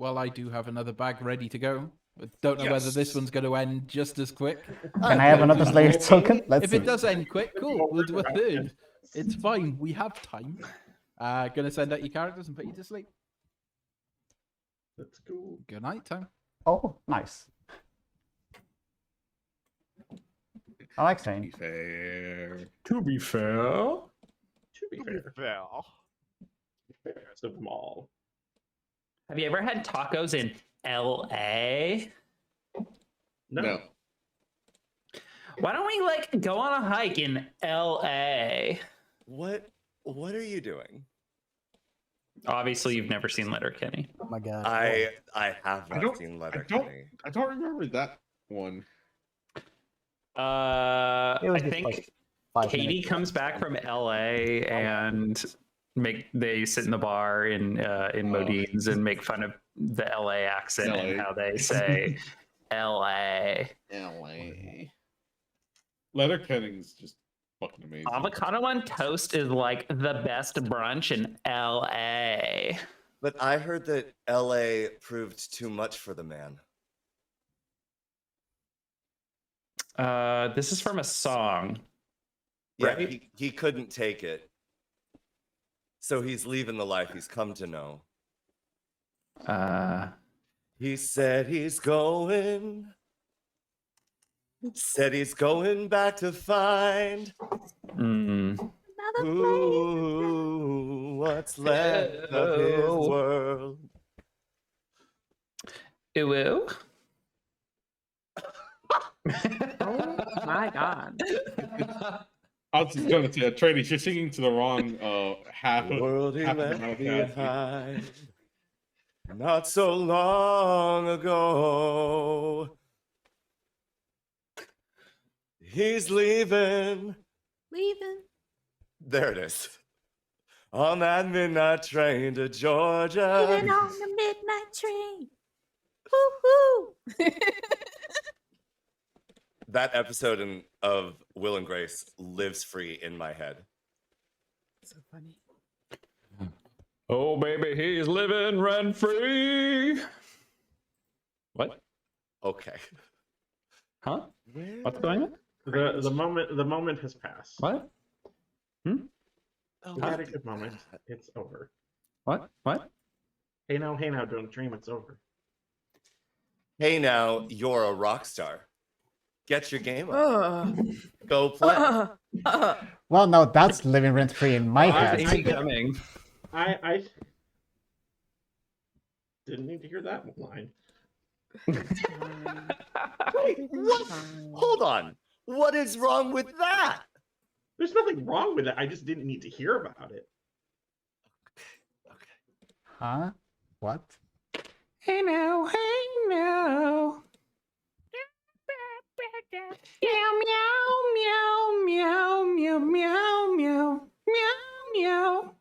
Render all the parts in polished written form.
Well, I do have another bag ready to go. I don't know whether this one's going to end just as quick. Can I have another Slayer token? Let's If see. it does end quick, cool. We'll do a third. It's fine. We have time. Gonna send out your characters and put you to sleep. Let's go. Good night, Tom. Oh, nice. I like saying. To be fair. Fairest of them all. Have you ever had tacos in L.A.? No. Why don't we like go on a hike in L.A.? What are you doing? Obviously, you've never seen Letterkenny. Oh my god. I have not seen Letterkenny. I don't remember that one. I was just think like 5 Katie minutes. comes back from L.A. and they sit in the bar in Modine's and make fun of the L.A. accent and how they say L.A. L.A. Letterkenning's just fucking amazing. Avocado on toast is like the best brunch in L.A. But I heard that LA proved too much for the man. This is from a song. Yeah, Right? he couldn't take it. So he's leaving the life he's come to know. He said he's going. Said he's going back to find what's left of his world. Ooh. Oh my god. I was just gonna say, Trady, you're singing to the wrong half The of world he half of the left mouth. behind not so long ago. He's leaving. There it is. On that midnight train to Georgia. Even on the midnight train. Woo-hoo. That episode of Will and Grace lives free in my head. So funny. Oh, baby, he's living rent free. What? Okay. Huh? What's going on? The moment has passed. What? We had a good moment. It's over. What? Hey now, don't dream it's over. Hey now, you're a rock star. Get your game up. Ugh. Go play. Well, no, that's living rent free in my head. Coming. I didn't need to hear that line. Wait, what? Hold on. What is wrong with that? There's nothing wrong with it. I just didn't need to hear about it. Huh? What? Hey now. Meow, meow, meow, meow, meow, meow, meow, meow.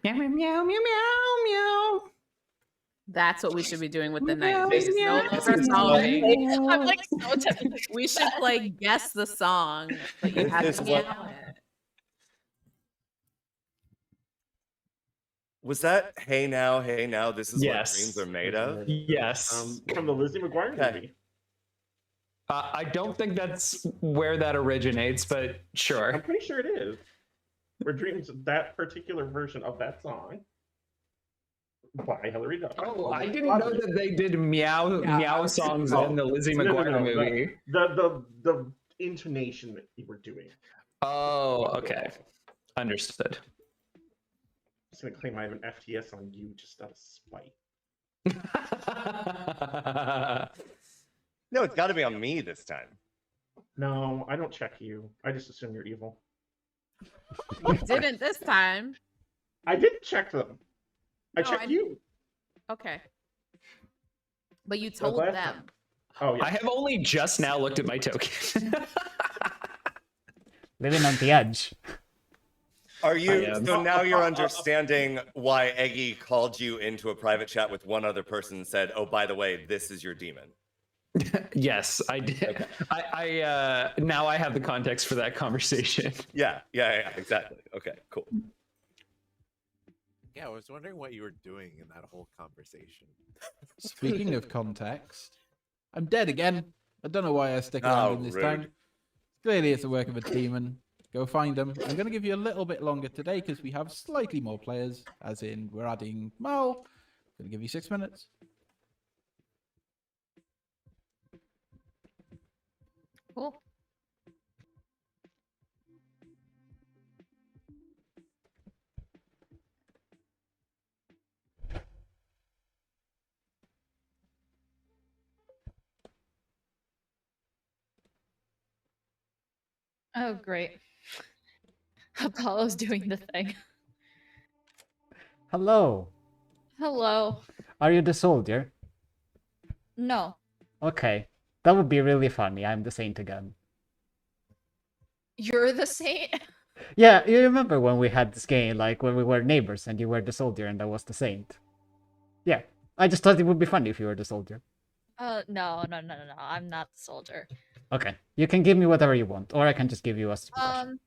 Meow, meow, meow, meow, meow, meow. That's what we should be doing with the Meow, night. There's no meow, other song. meow. I'm like so tempted. We should play guess the song, but you have to meow it. Was that Hey Now, this is Yes. what dreams are made of? Yes. From the Lizzie McGuire movie. I don't think that's where that originates, but I'm sure. pretty sure it is. Where dreams, that particular version of that song by Hilary Duff. Oh, I didn't know that they did meow songs in the Lizzie McGuire movie. The intonation that you were doing. Oh, okay. Understood. I'm just gonna claim I have an FTS on you just out of spite. No, it's got to be on me this time. No, I don't check you. I just assume you're evil. You didn't this time. I didn't check them. I No, checked you. Okay. But you told last them. time. Oh yeah. I have only just now looked at my token. Living on the edge. Are you? I am. So now you're understanding why Eggy called you into a private chat with one other person and said, "Oh, by the way, this is your demon." Yes, I did. Okay. I now I have the context for that conversation. Yeah, exactly. Okay, cool. Yeah, I was wondering what you were doing in that whole conversation. Speaking of context, I'm dead again. I don't know why I stick around in this rude. town. Clearly, it's the work of a demon. Go find them. I'm going to give you a little bit longer today because we have slightly more players, as in we're adding Mal. I'm going to give you 6 minutes. Cool. Oh, great. Apollo's doing the thing. Hello. Hello. Are you the soldier? No. Okay. That would be really funny. I'm the saint again. You're the saint? Yeah, you remember when we had this game, like when we were neighbors and you were the soldier and I was the saint? Yeah. I just thought it would be funny if you were the soldier. No. I'm not the soldier. Okay. You can give me whatever you want, or I can just give you a question.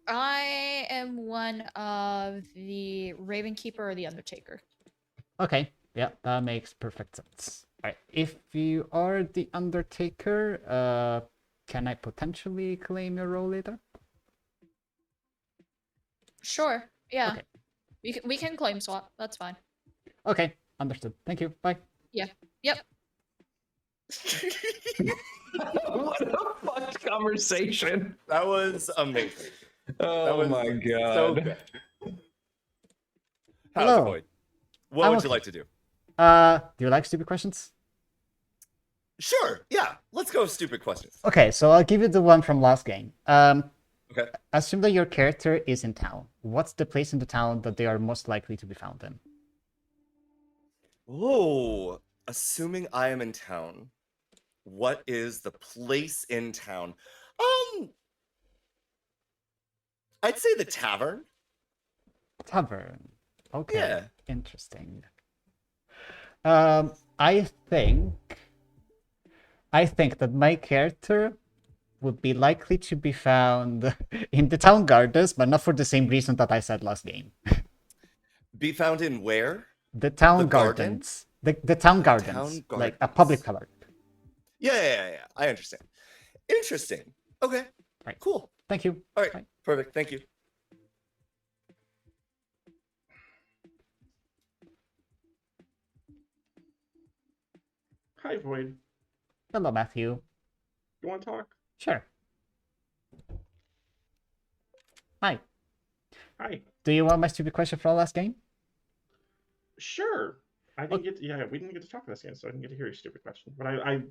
I am one of the Raven Keeper or the Undertaker. Okay. Yeah, that makes perfect sense. Alright. If you are the Undertaker, can I potentially claim your role later? Sure. Yeah. Okay. We can claim swap. That's fine. Okay. Understood. Thank you. Bye. Yeah. Yep. What a fucked conversation. That was amazing. Oh That was my god. so good. How's Hello. it going? What I'm would you okay. like to do? Do you like stupid questions? Sure. Yeah. Let's go stupid questions. Okay, so I'll give you the one from last game. Okay. Assume that your character is in town. What's the place in the town that they are most likely to be found in? Oh, assuming I am in town, what is the place in town? I'd say the tavern. Tavern. Okay. Yeah. Interesting. I think that my character would be likely to be found in the town gardens, but not for the same reason that I said last game. Be found in where? The town The garden? gardens. The town gardens. town Like a public gardens. park. Yeah. I understand. Interesting. Okay. Right. Cool. Thank you. All right. Bye. Perfect. Thank you. Hi, Void. Hello, Matthew. You want to talk? Sure. Hi. Hi. Do you want my stupid question for our last game? Sure. I didn't get. Yeah, we didn't get to talk this game, so I didn't get to hear your stupid question. But I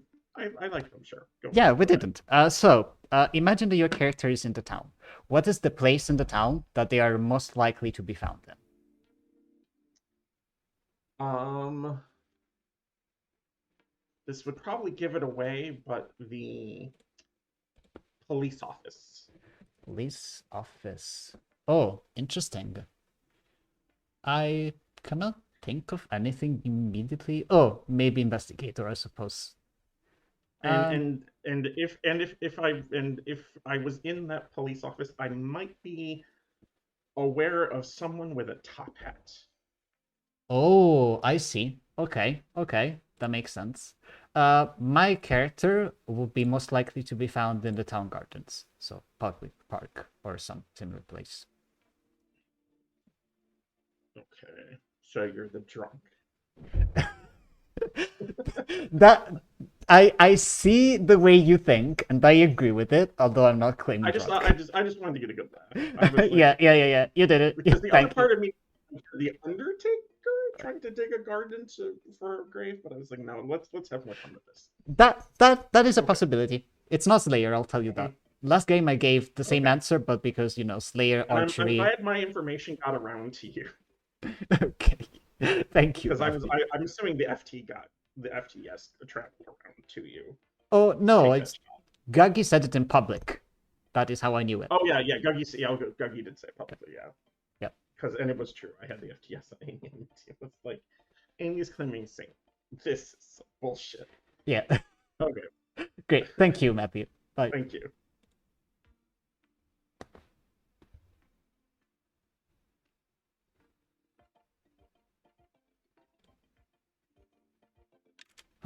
like them. Sure. Go Yeah, for it. we Go ahead. didn't. So, imagine that your character is in the town. What is the place in the town that they are most likely to be found in? This would probably give it away, but the police office. Police office. Oh, interesting. I cannot think of anything immediately. Oh, maybe investigator, I suppose. And if I was in that police office, I might be aware of someone with a top hat. Oh, I see. Okay, that makes sense. My character would be most likely to be found in the town gardens, so public park or some similar place. Okay, so you're the drunk. That I see the way you think, and I agree with it. Although I'm not claiming I just drunk. wanted to get a good laugh. I was like- yeah. You did it. Because the Thank other part of me, the Undertaker, trying to dig a garden for a grave, but I was like, no, let's have more fun with this. That is a possibility. It's not Slayer, I'll tell you that. Last game I gave the same answer, but because Slayer And I'm archery. glad my information got around to you. Okay, thank you. Because I'm assuming the FTS traveled around to you. Oh no, Take it's that shot. Guggy said it in public. That is how I knew it. Oh yeah, Guggy did say publicly, yeah. Yep. And it was true. I had the FTS on Amy. It was like, Amy's claiming Saint. This is bullshit. Yeah. Okay, Great. Thank you, Matthew. Bye. thank you.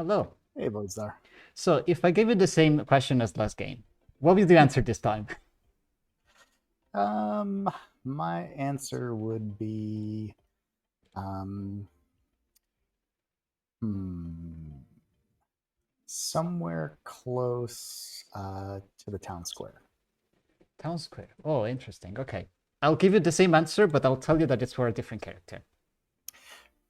Hello. Hey, boys there. So, if I give you the same question as last game, what will you answer this time? My answer would be, somewhere close to the town square. Town Square. Oh, interesting. Okay. I'll give you the same answer, but I'll tell you that it's for a different character.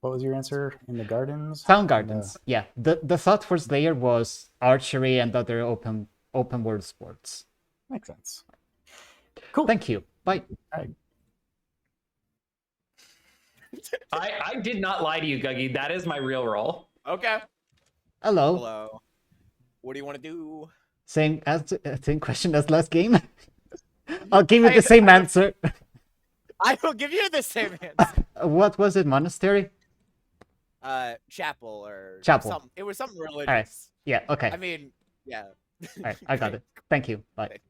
What was your answer? In the gardens? Town Gardens. Yeah. The thought for Slayer was archery and other open world sports. Makes sense. Cool. Thank you. Bye. All right. I did not lie to you, Guggy. That is my real role. Okay. Hello. Hello. What do you want to do? Same question as last game. I'll give you the same answer. I will give you the same answer. What was it? Monastery? Chapel or Chapel. Something. It was something religious. All right. Yeah. Okay. I mean, yeah. All right. I got it. Thank you. Bye.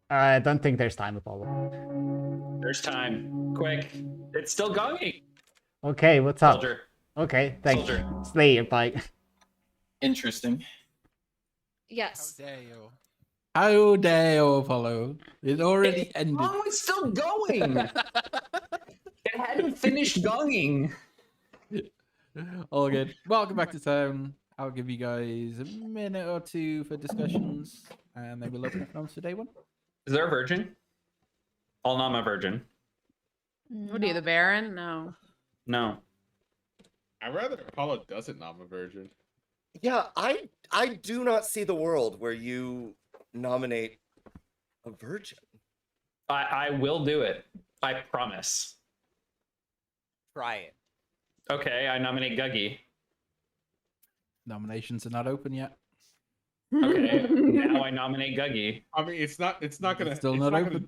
I don't think there's time, Apollo. There's time. Quick. It's still going. Okay, what's up? Soldier. Okay, thanks. Soldier. Slayer, bye. Interesting. Yes. How dare you, Apollo? It already ended. Oh, it's still going. It hadn't finished going. All good. Welcome back to town. I'll give you guys a minute or two for discussions, and then we'll open up noms for day one. Is there a virgin? I'll nom a virgin. What are you, the Baron? No. No. I'd rather Apollo doesn't nom a virgin. Yeah, I do not see the world where you nominate a virgin. I will do it. I promise. Try it. Okay, I nominate Guggy. Nominations are not open yet. Okay, now I nominate Guggy. I mean, it's not gonna. Still it's not not open. gonna.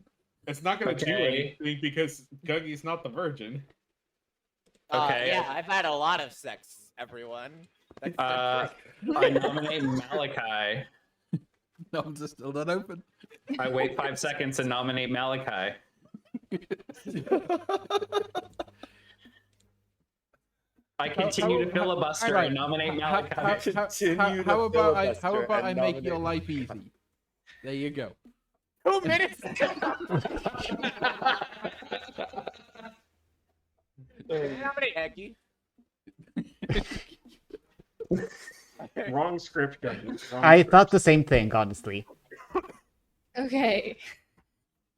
It's not gonna do Okay. anything because Guggy's not the virgin. Okay. Yeah, I've had a lot of sex, everyone. I nominate Malachi. Noms are still not open. I wait 5 seconds and nominate Malachi. I continue to filibuster and nominate Malachi. How about I make your life easy? There you go. 2 minutes. Nominate Eggy. Wrong script, guys. Wrong I script. thought the same thing, honestly. Okay.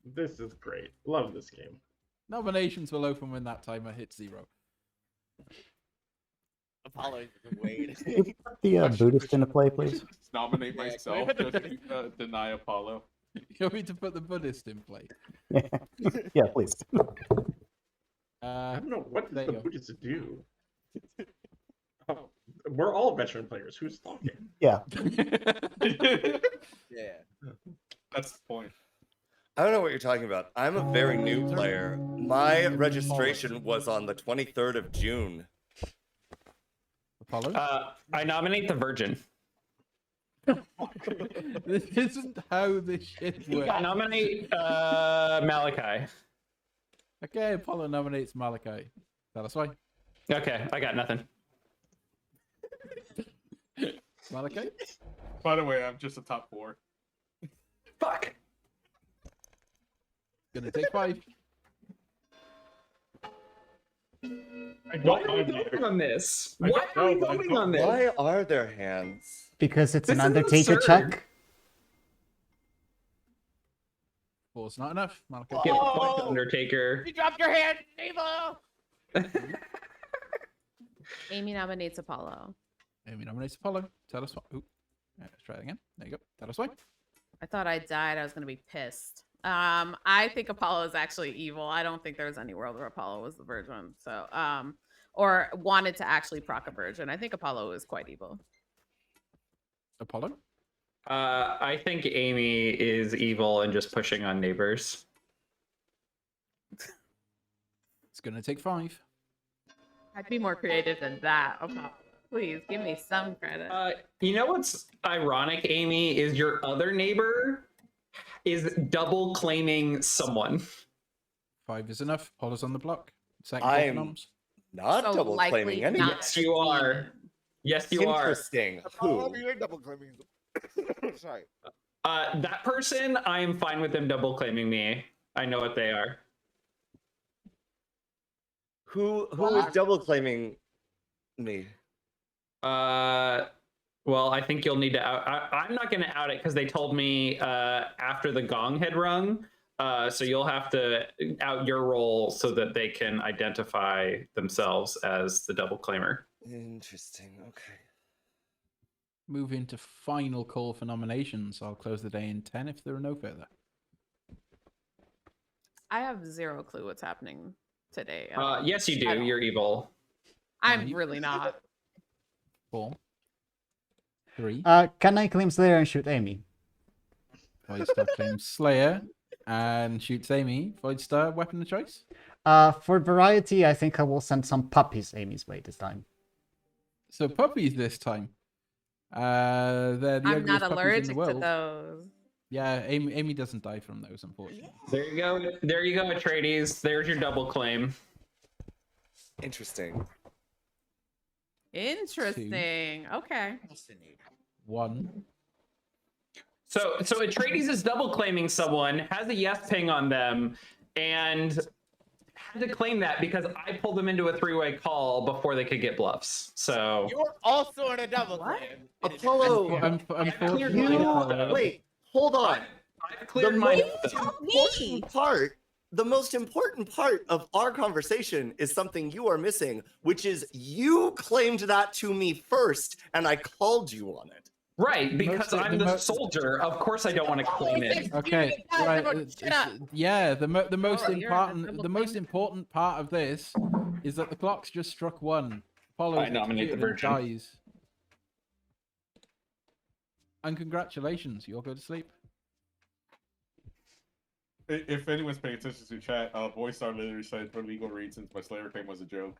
This is great. Love this game. Nominations will open when that timer hits 0. Apollo Wade. Can you put the Buddhist into play, please? Just nominate Yeah, myself. can we put Just deny Apollo. You want me to put the Buddhist in play? Yeah, please. I don't know what there does you the go. Buddhist do. Oh, we're all veteran players. Who's talking? Yeah. Yeah. That's the point. I don't know what you're talking about. I'm a very new player. My registration was on the 23rd of June. Apollo? I nominate the virgin. This isn't how this shit works. I nominate Malachi. Okay, Apollo nominates Malachi. Tell us why. Okay, I got nothing. Malachi? By the way, I'm just a top 4. Fuck. Gonna take 5. Why are we voting on this? Why are we voting on this? Why are there hands? Because it's This an is Undertaker absurd. check. 4's not enough. Malachi. Get fucked, Undertaker. You dropped your hand, Ava. Amy nominates Apollo. Amy nominates Apollo. Tell us why. Ooh. Let's try it again. There you go. Tell us why. I thought I died. I was gonna be pissed. I think Apollo is actually evil. I don't think there was any world where Apollo was the virgin. So, or wanted to actually proc a virgin. I think Apollo is quite evil. Apollo? I think Amy is evil and just pushing on neighbors. It's gonna take 5. I'd be more creative than that. Apollo. Please give me some credit. You know what's ironic, Amy, is your other neighbor is double claiming someone. 5 is enough. Apollo's on the block. Second I'm noms. not So double likely claiming anyone. not. Yes, you are. Yes, you are. Interesting. Oh, Who? you're double claiming. Sorry. That person, I am fine with them double claiming me. I know what they are. Who is double claiming me? Well, I think you'll need to out. I'm not going to out it because they told me after the gong had rung. So you'll have to out your role so that they can identify themselves as the double claimer. Interesting. Okay. Move into final call for nominations. I'll close the day in 10 if there are no further. I have zero clue what's happening today. Yes, you do. You're evil. I'm really not. 4, 3. Can I claim Slayer and shoot Amy? Voidstar claims Slayer and shoots Amy. Voidstar, weapon of choice? For variety, I think I will send some puppies Amy's way this time. So puppies this time. They're the I'm ugliest not puppies in the allergic to world. those. Yeah, Amy doesn't die from those, unfortunately. There you go. There you go, Atreides. There's your double claim. Interesting. Interesting. Okay. 1. So Atreides is double claiming someone, has a yes ping on them, and had to claim that because I pulled them into a 3-way call before they could get bluffs. So You're also in a double claim. Apollo. Unfortunately, Apollo. Wait, hold on. I've cleared mine. The most important part of our conversation is something you are missing, which is you claimed that to me first, and I called you on it. Right, because I'm the soldier. Of course, I don't want to claim it. Okay, right. Yeah, the most you're in the most important part of this is that the clock's just struck 1. Apollo I nominate the virgin. dies. And congratulations, you'll go to sleep. If anyone's paying attention to chat, Boystar literally said for legal reasons my Slayer claim was a joke.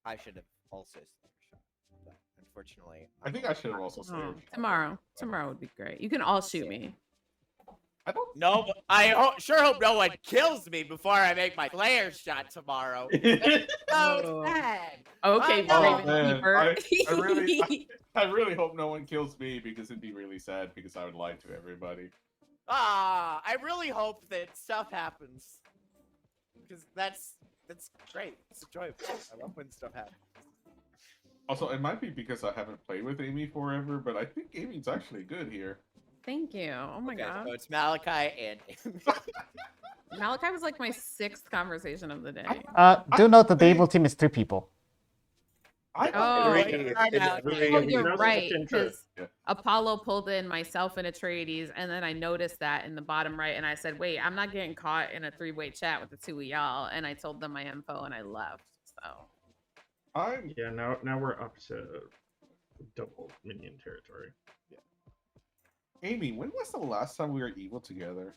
I should have also Slayer shot, but unfortunately, I think I should have also Slayer shot. Tomorrow would be great. You can all shoot me. I don't. No, but sure hope no one kills me before I make my Slayer shot tomorrow. So sad. Okay, Oh, Raven Keeper. I really hope no one kills me because it'd be really sad because I would lie to everybody. I really hope that stuff happens because that's great. It's enjoyable. I love when stuff happens. Also, it might be because I haven't played with Amy forever, but I think Amy's actually good here. Thank you. Oh my god. So it's Malachi and Malachi was like my 6th conversation of the day. Do note that the evil team is 3 people. Oh, You're you're right. Yeah. Because Apollo pulled in myself and Atreides, and then I noticed that in the bottom right, and I said, "Wait, I'm not getting caught in a 3-way chat with the 2 of y'all." And I told them my info, and I left. So. Yeah. Now we're up to double minion territory. Amy, when was the last time we were evil together?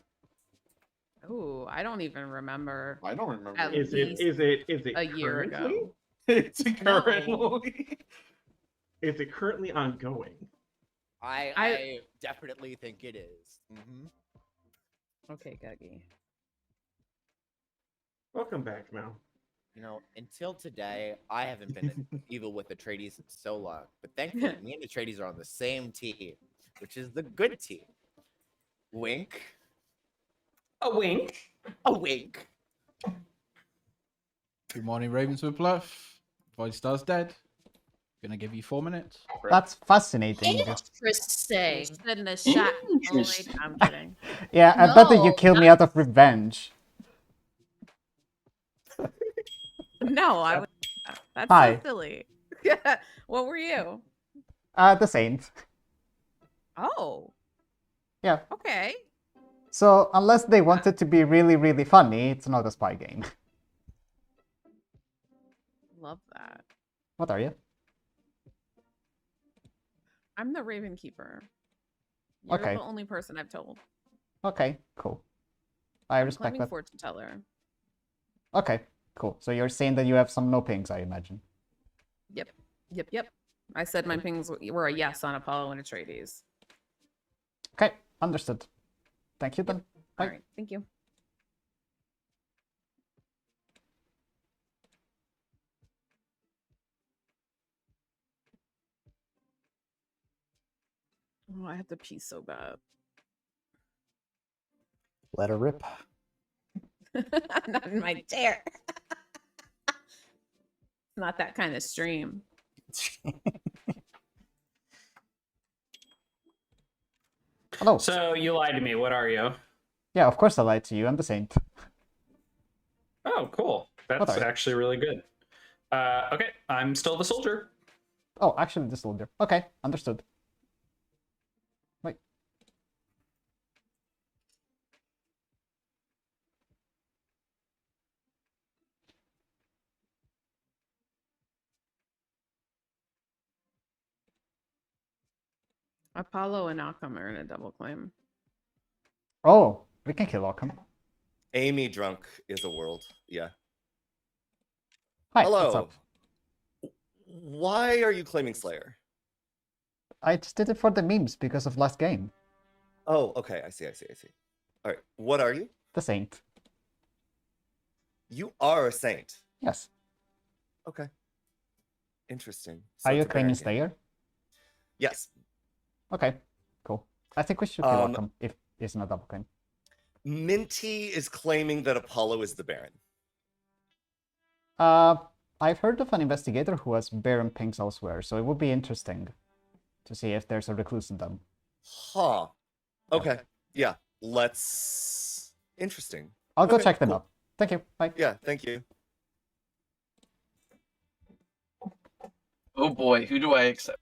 Ooh, I don't even remember. I don't remember. At Is it a year currently? ago? It's currently. Is it currently ongoing? I definitely think it is. Okay, Guggy. Welcome back, Mel. You know, until today, I haven't been evil with Atreides in so long. But thankfully, me and Atreides are on the same team, which is the good team. Wink. A wink. A wink. Good morning, Ravenswood Bluff. Voidstar's dead. Gonna give you 4 minutes. That's fascinating. Interesting. Said in the shot. Interesting. I'm kidding. Yeah, I bet that you No, killed me out of revenge. No, I would. That's Hi. so silly. What were you? The Saint. Oh. Yeah. Okay. So, unless they want it to be really, really funny, it's not a spy game. Love that. What are you? I'm the Raven Keeper. You're Okay. the only person I've told. Okay, cool. I I'm respect claiming that. fortune teller. Okay, cool. So you're saying that you have some no pings, I imagine. Yep. I said my pings were a yes on Apollo and Atreides. Understood. Thank you then. Bye. All right, thank you. Oh, I have to pee so bad. Let her rip. I'm not in my chair. Not that kind of stream. Hello. So you lied to me. What are you? Yeah, of course I lied to you. I'm the saint. Oh, cool. That's are you? actually really good. Okay, I'm still the soldier. Oh, actually, the soldier. Okay, understood. Wait. Apollo and Occam are in a double claim. Oh, we can kill Occam. Amy drunk is a world. Yeah. Hi, Hello. what's up? Why are you claiming Slayer? I just did it for the memes because of last game. Oh, okay. I see. All right. What are you? The saint. You are a saint. Yes. Okay. Interesting. So Are you it's a Baron claiming game. Slayer? Yes. Okay, cool. I think we should kill Um, Occam if it's not double claim. Minty is claiming that Apollo is the Baron. I've heard of an investigator who has Baron pings elsewhere, so it would be interesting to see if there's a recluse in them. Huh. Okay. Yeah. Let's. Interesting. I'll go Okay, check them cool. out. Thank you. Bye. Yeah. Thank you. Oh boy, who do I accept?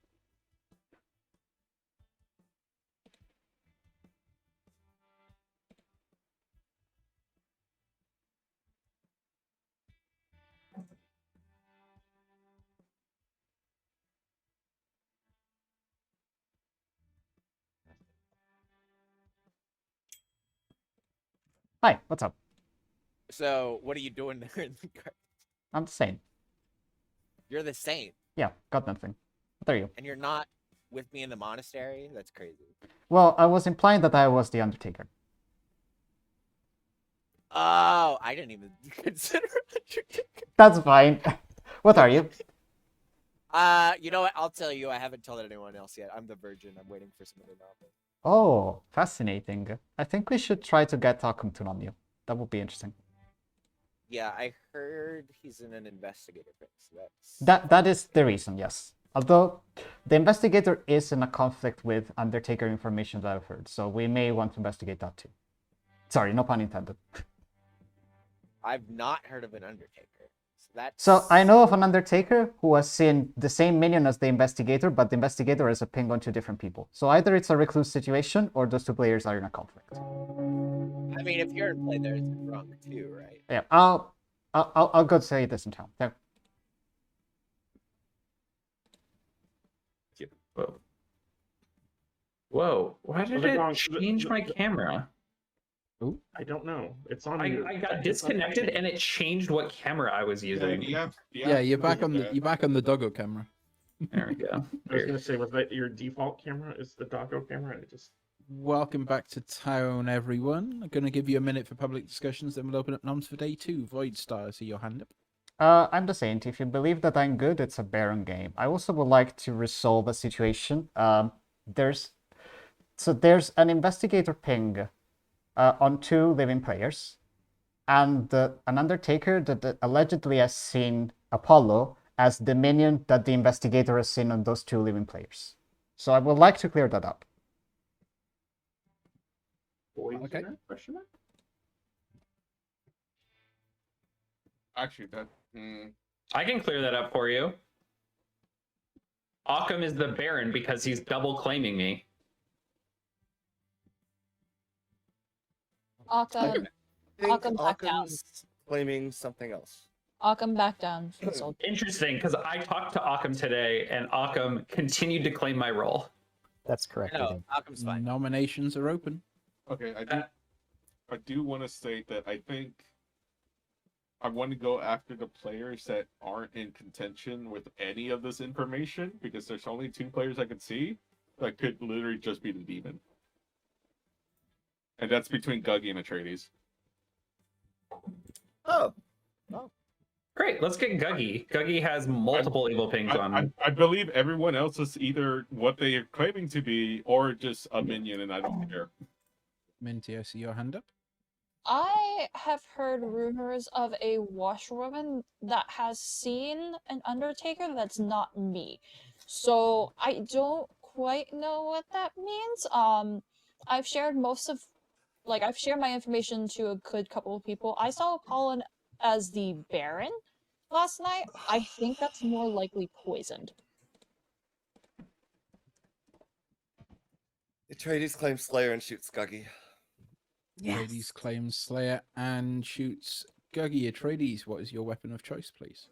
Hi, what's up? So, what are you doing there in the car? I'm the saint. You're the saint, Yeah, got nothing. What are you? and you're not with me in the monastery? That's crazy. Well, I was implying that I was the Undertaker. Oh, I didn't even consider Undertaker. That's fine. What are you? You know what? I'll tell you. I haven't told anyone else yet. I'm the Virgin. I'm waiting for someone to know me. Oh, fascinating. I think we should try to get Occam to nom you. That would be interesting. Yeah, I heard he's in an investigator thing, so that's... That is the reason, yes. Although the investigator is in a conflict with Undertaker information that I've heard, so we may want to investigate that too. Sorry, no pun intended. I've not heard of an Undertaker. So that's... So I know of an Undertaker who has seen the same minion as the investigator, but the investigator has a ping on two different people. So either it's a recluse situation or those two players are in a conflict. I mean, if you're in play, there's drunk too, right? Yeah, I'll go say this in town. Yeah. Whoa. Whoa. Why did it change my camera? I don't know. It's on. I got disconnected and it changed what camera I was using. Yeah, you're back on the doggo camera. There we go. I was gonna say, was that your default camera? Is the doggo camera? I just. Welcome back to town, everyone. I'm going to give you a minute for public discussions, then we'll open up noms for day 2. Void Star, I see your hand up. I'm the Saint. If you believe that I'm good, it's a Baron game. I also would like to resolve a situation. There's an investigator ping on 2 living players, and an Undertaker that allegedly has seen Apollo as the minion that the investigator has seen on those 2 living players. So I would like to clear that up. Okay. Actually, that. I can clear that up for you. Occam is the Baron because he's double claiming me. Occam, Occam back down. Occam's claiming something else. Occam back down. Interesting, because I talked to Occam today, and Occam continued to claim my role. That's correct. No, Occam's fine. Nominations are open. Okay, I do want to state that I think I want to go after the players that aren't in contention with any of this information, because there's only 2 players I could see that could literally just be the demon. And that's between Guggy and Atreides. Oh, Great, let's get Guggy. Guggy has multiple evil pings on. I believe everyone else is either what they are claiming to be or just a minion, and I don't care. Minty, I see your hand up. I have heard rumors of a washerwoman that has seen an Undertaker that's not me. So I don't quite know what that means. I've shared I've shared my information to a good couple of people. I saw Apollon as the Baron last night. I think that's more likely poisoned. Atreides claims Slayer and shoots Guggy. Atreides claims Slayer and shoots Guggy. Atreides, what is your weapon of choice, please?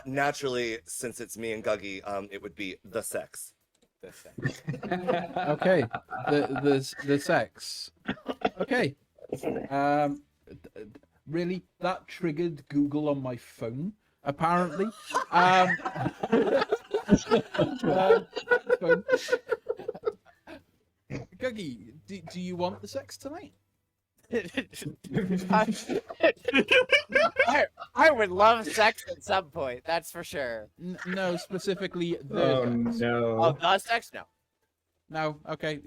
Naturally, since it's me and Guggy, it would be the sex. The sex. Okay, the sex. Okay. Really, that triggered Google on my phone. Apparently. Guggy, do you want the sex tonight? I would love sex at some point. That's for sure. No, specifically the sex. Oh, the sex? No. No, okay.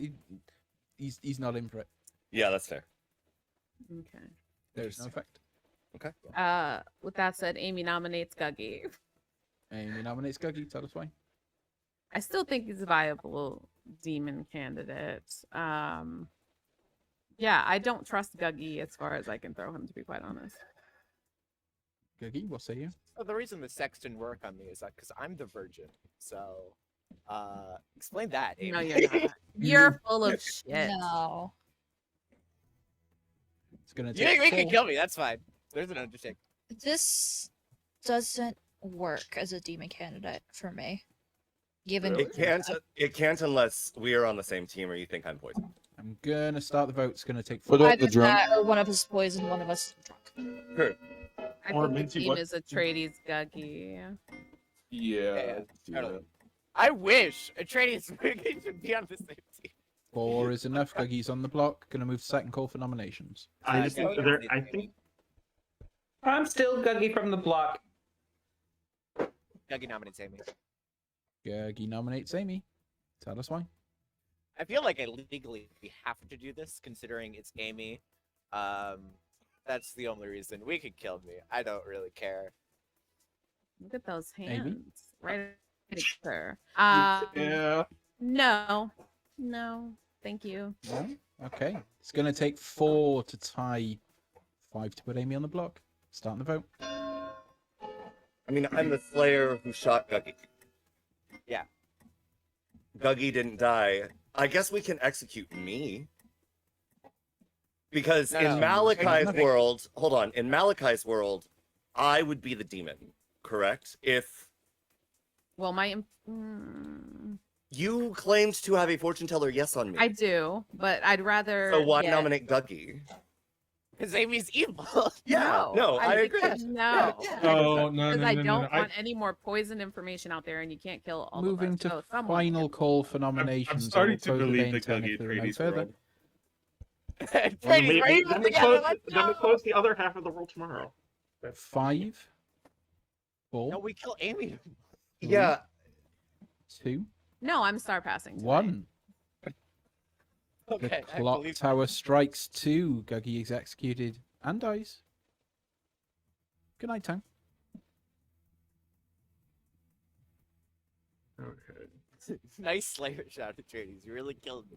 He's not in for it. Yeah, that's fair. Okay. There's no effect. Okay. With that said, Amy nominates Guggy. Amy nominates Guggy. Tell us why. I still think he's a viable demon candidate. Yeah, I don't trust Guggy as far as I can throw him, to be quite honest. Guggy, what say you? So the reason the sex didn't work on me is that because I'm the virgin. So, explain that, Amy. No, you're not. You're full of shit. No. It's gonna You take can 4. kill me. That's fine. There's an undertaking. This doesn't work as a demon candidate for me. Given It can't unless we are on the same team or you think I'm poisoned. I'm gonna start the vote. It's gonna take 4. Either that or one of us poisoned, one of us drunk. Sure. I Or think the Minty, team what- is Atreides Guggy. Yeah. Totally. I wish Atreides should be on the same team. 4 is enough. Guggy's on the block. Gonna move to second call for nominations. I think I'm still Guggy from the block. Guggy nominates Amy. Guggy nominates Amy. Tell us why. I feel like I legally have to do this, considering it's Amy. That's the only reason. We could kill me. I don't really care. Look at those Amy? hands. Right there. Yeah. No. Thank you. No? Okay. It's gonna take 4 to tie 5 to put Amy on the block. Starting the vote. I mean, I'm the Slayer who shot Guggy. Yeah. Guggy didn't die. I guess we can execute me. Because in Malachi's world, hold on, in Malachi's world, I would be the demon, correct? If Well, you claimed to have a fortune teller yes on me. I do, but I'd rather. So why get- nominate Guggy? Because Amy's evil. Yeah, no, I agree. No. Oh, no, Because no, I no, don't no. want any more poison information out there, and you can't kill all Moving of us. to So someone final can- call for nominations. I'm I will starting to close the believe main the turn Guggy if there are no Atreides further. world. Atreides, then we're we, evil then we together. close, Let's then we go. close the other half of the roll tomorrow. 5, 4, No, we kill Amy. Yeah. 2, No, I'm star passing. tonight. 1. Okay, The I clock believe- tower strikes 2. Guggy is executed and dies. Good night, Tom. Okay. Nice Slayer shot, Atreides. You really killed me.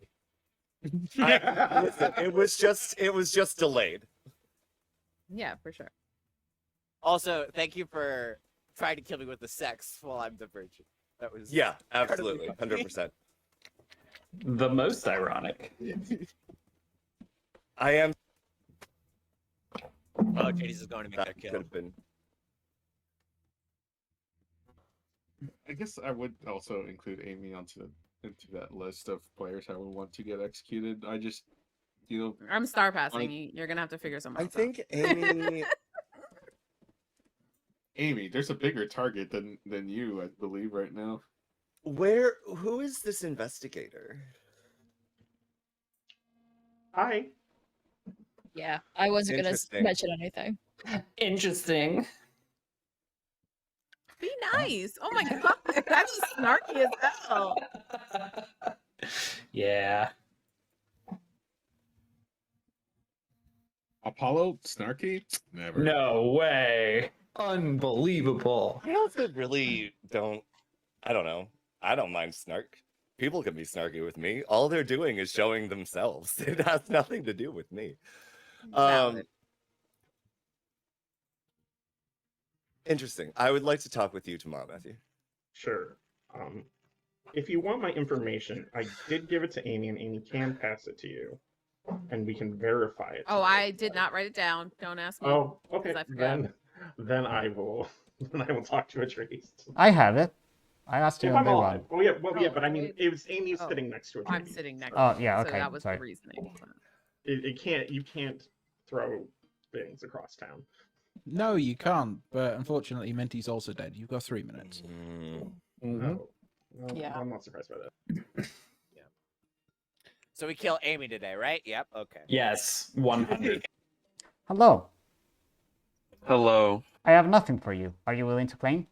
Listen, it was just delayed. Yeah, for sure. Also, thank you for trying to kill me with the sex while I'm the virgin. That was Yeah, absolutely, incredibly 100%. The most ironic. I am. Oh, Atreides is going to make That that could kill. have been. I guess I would also include Amy into that list of players I would want to get executed. I just, I'm star passing. You're gonna have to figure something I out. think Amy. Amy, there's a bigger target than you, I believe, right now. Who is this investigator? Hi. Yeah, I wasn't gonna Interesting. mention anything. Interesting. Be nice. Oh my god, that's just snarky as hell. Yeah. Apollo snarky? Never. No way. Unbelievable. I also really don't. I don't know. I don't mind snark. People can be snarky with me. All they're doing is showing themselves. It has nothing to do with me. Valid. Interesting. I would like to talk with you tomorrow, Matthew. Sure. If you want my information, I did give it to Amy, and Amy can pass it to you, and we can verify it. Oh, I did not write it down. Don't ask me. Oh, okay. 'cause I forgot. Then I will. Then I will talk to Atrice. I have it. I asked you If on I'm day alive. one. Oh yeah. Well, yeah, Oh, but I mean, wait. it was Amy's Oh, sitting next to it. I'm sitting next. Oh, to you, yeah, So okay, that was sorry. the reasoning. It can't. You can't throw things across town. No, you can't. But unfortunately, Minty's also dead. You've got 3 minutes. No. Well, Yeah. I'm not surprised by that. So we kill Amy today, right? Yep. Okay. Yes. 100. Hello. Hello. I have nothing for you. Are you willing to claim?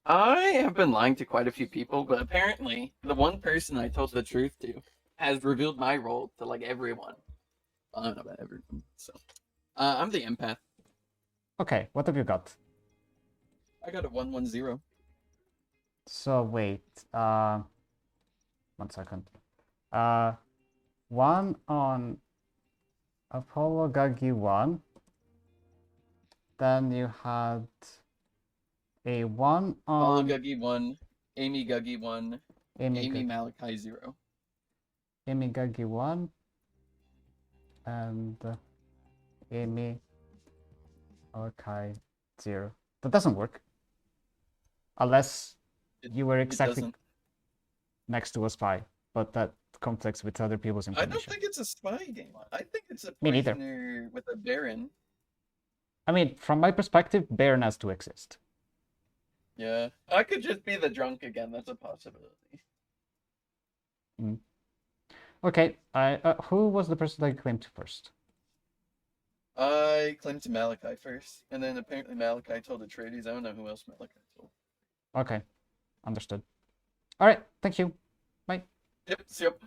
I have been lying to quite a few people, but apparently the one person I told the truth to has revealed my role to like everyone. Well, I don't know about everyone. So, I'm the empath. Okay, what have you got? I got a 110. So wait, 1 second. One on Apollo Gagi 1. Then you had a 1 Apollo on Guggy 1, Amy Guggy 1, Amy Gug- Malachi 0. Amy Gagi 1 and Amy Malachi 0. That doesn't work. Unless you were It exactly doesn't. next to a spy, but that conflicts with other people's I don't information. think it's a spy game. I think it's a Me neither. poisoner with a Baron. I mean, from my perspective, Baron has to exist. Yeah, I could just be the drunk again. That's a possibility. Okay, who was the person that you claimed to first? I claimed to Malachi first, and then apparently Malachi told Atreides. I don't know who else Malachi told. Okay, understood. All right, thank you. Bye. Yep, yep.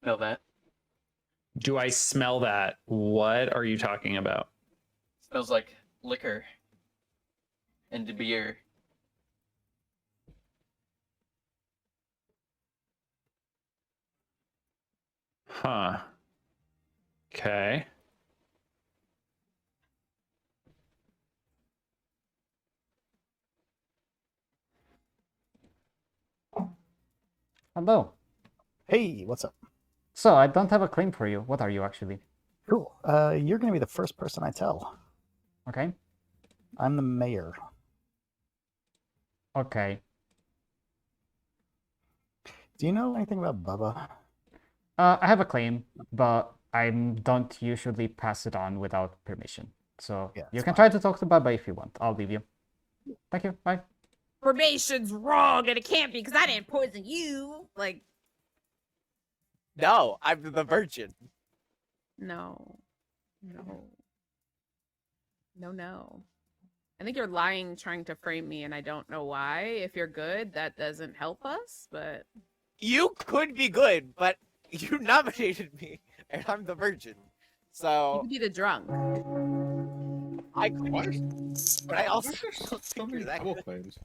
Smell that? Do I smell that? What are you talking about? Smells like liquor and beer. Huh. Okay. Hello. Hey, what's up? So, I don't have a claim for you. What are you actually? Cool. You're going to be the first person I tell. Okay. I'm the mayor. Okay. Do you know anything about Bubba? I have a claim, but I don't usually pass it on without permission. So, Yeah, you it's can fine. try to talk to Baba if you want. I'll leave you. Thank you. Bye. Information's wrong, and it can't be because I didn't poison you. Like, No, I'm the virgin. no, no. I think you're lying, trying to frame me, and I don't know why. If you're good, that doesn't help us, but You could be good, but you nominated me, and I'm the virgin. you So could be the drunk. I could, Why? but I also Why is there so think many you're that double good. claims?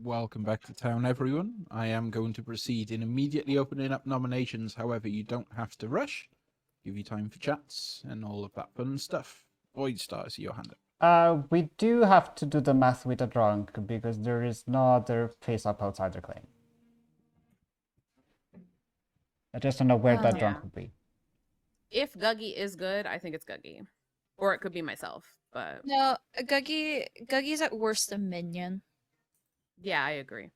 Welcome back to town, everyone. I am going to proceed in immediately opening up nominations. However, you don't have to rush. Give you time for chats and all of that fun stuff. Void Stars, your hand up. We do have to do the math with a drunk because there is no other face-up outside the claim. I just don't know where that Yeah. drunk would be. If Guggy is good, I think it's Guggy, or it could be myself. But No, Guggy's at worst a minion yeah, I agree.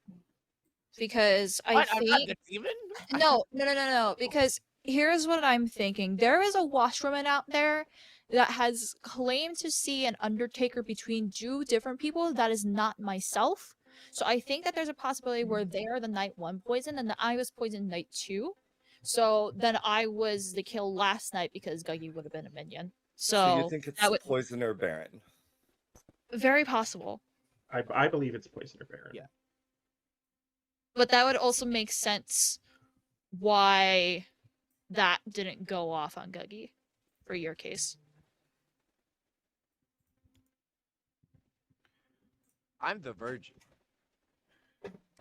because I What? I'm not think the demon? no. Because here's what I'm thinking: there is a washwoman out there that has claimed to see an Undertaker between two different people that is not myself. So I think that there's a possibility where they are the night 1 poison and I was poisoned night 2. So then I was the kill last night because Guggy would have been a minion. So you So think it's that would Poison or Baron? very possible. I believe it's Poison or Baron. Yeah. But that would also make sense why that didn't go off on Guggy for your case. I'm the virgin.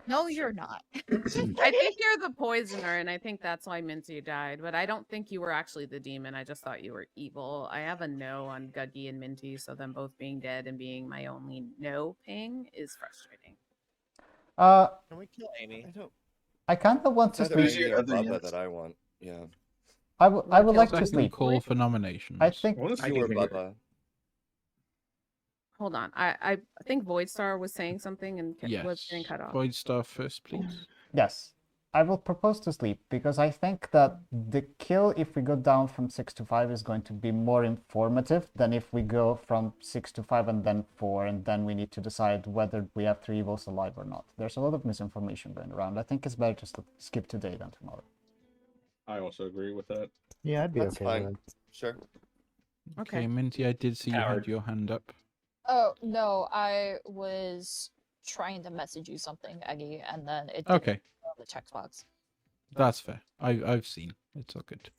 No, you're not. I think you're the poisoner, and I think that's why Minty died. But I don't think you were actually the demon. I just thought you were evil. I have a no on Guggy and Minty, so them both being dead and being my only no ping is frustrating. Can we kill Amy? I kind of want It's to either sleep. Who's Amy your or other Bubba yes? that I want. Yeah. I would like to Second sleep. call for nominations. I think I want to see You or what Bubba. Hold on. I think Voidstar was saying something and was Yes. getting cut off. Void Star first, please. yes. I will propose to sleep because I think that the kill, if we go down from 6 to 5, is going to be more informative than if we go from 6 to 5 and then 4, and then we need to decide whether we have 3 evils alive or not. There's a lot of misinformation going around. I think it's better to skip today than tomorrow. I also agree with that. Yeah, I'd be That's okay fine. with it. Sure. Okay, Minty, I did see you had Howard. your hand up. Oh, no, I was trying to message you something, Eggy, and then it didn't Okay, go on the text box. that's fair. I've seen. It's all good.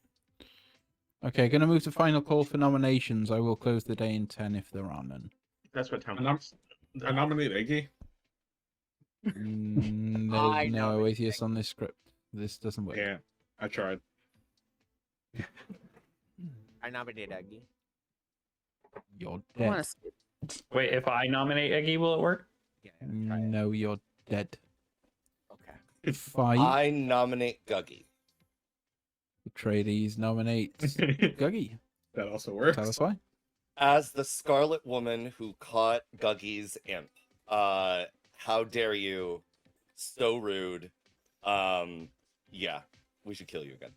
Okay, gonna move to final call for nominations. I will close the day in 10 if there are none. That's what town. And I nominate Eggy. I There's no nominate atheist on this script. This doesn't work. Yeah, I tried. I nominate Aggie. You're I want dead. to sleep. Wait, if I nominate Eggy, will it work? Yeah, try it. No, you're dead. Okay. 5. I nominate Guggy. Atreides nominates Guggy. That also works. Tell us why. As the Scarlet Woman who caught Guggy's imp. How dare you? So rude. Yeah, we should kill you again.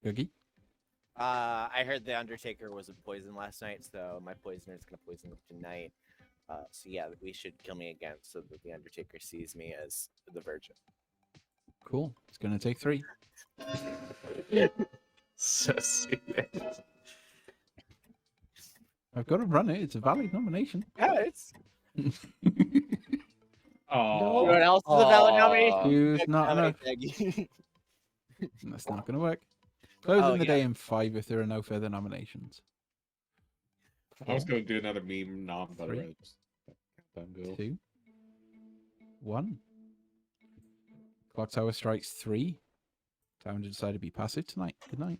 Guggy? I heard the Undertaker was a poison last night, so my poisoner is gonna poison him tonight. So yeah, we should kill me again so that the Undertaker sees me as the virgin. Cool. It's gonna take 3. So stupid. I've got to run it. It's a valid nomination. Yeah, it's Oh, everyone else is a valid nomination. Who's not Nominate enough? Aggie. That's not going to work. Closing Oh, the yeah. day in 5 if there are no further nominations. I was going to do another meme nom, but Three. I just countdown go. 2, 1. Clocktower strikes 3. Time to decide to be passive tonight. Good night.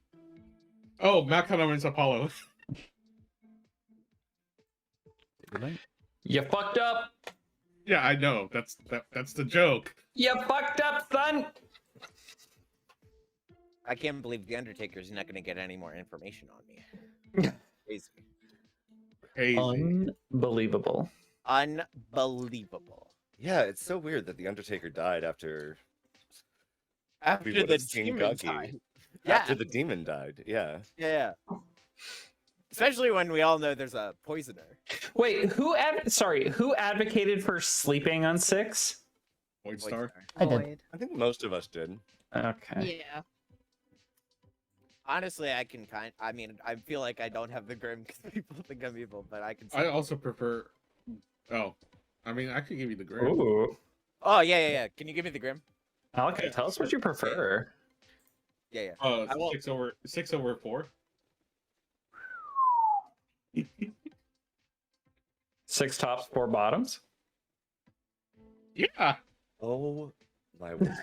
Oh, Matt nominates Apollo. Good night. You fucked up. Yeah, I know. That's the joke. You fucked up, son. I can't believe the Undertaker's not gonna get any more information on me. Crazy. Crazy. Unbelievable. Unbelievable. Yeah, it's so weird that the Undertaker died after After would the have seen demon Guggy. died. Yeah, after the demon died. Yeah. yeah. Especially when we all know there's a poisoner. Wait, who advocated for sleeping on 6? Void Star. I did. Void. I think most of us did. Okay. Yeah. Honestly, I feel like I don't have the grim because people think I'm evil, but I can. I also prefer. Oh, I mean, I could give you the grim. Ooh. Oh yeah. Can you give me the grim? Okay, tell us what you prefer. Yeah. Oh, I will- 6 over 4. 6 tops, 4 bottoms. Yeah. Oh my word.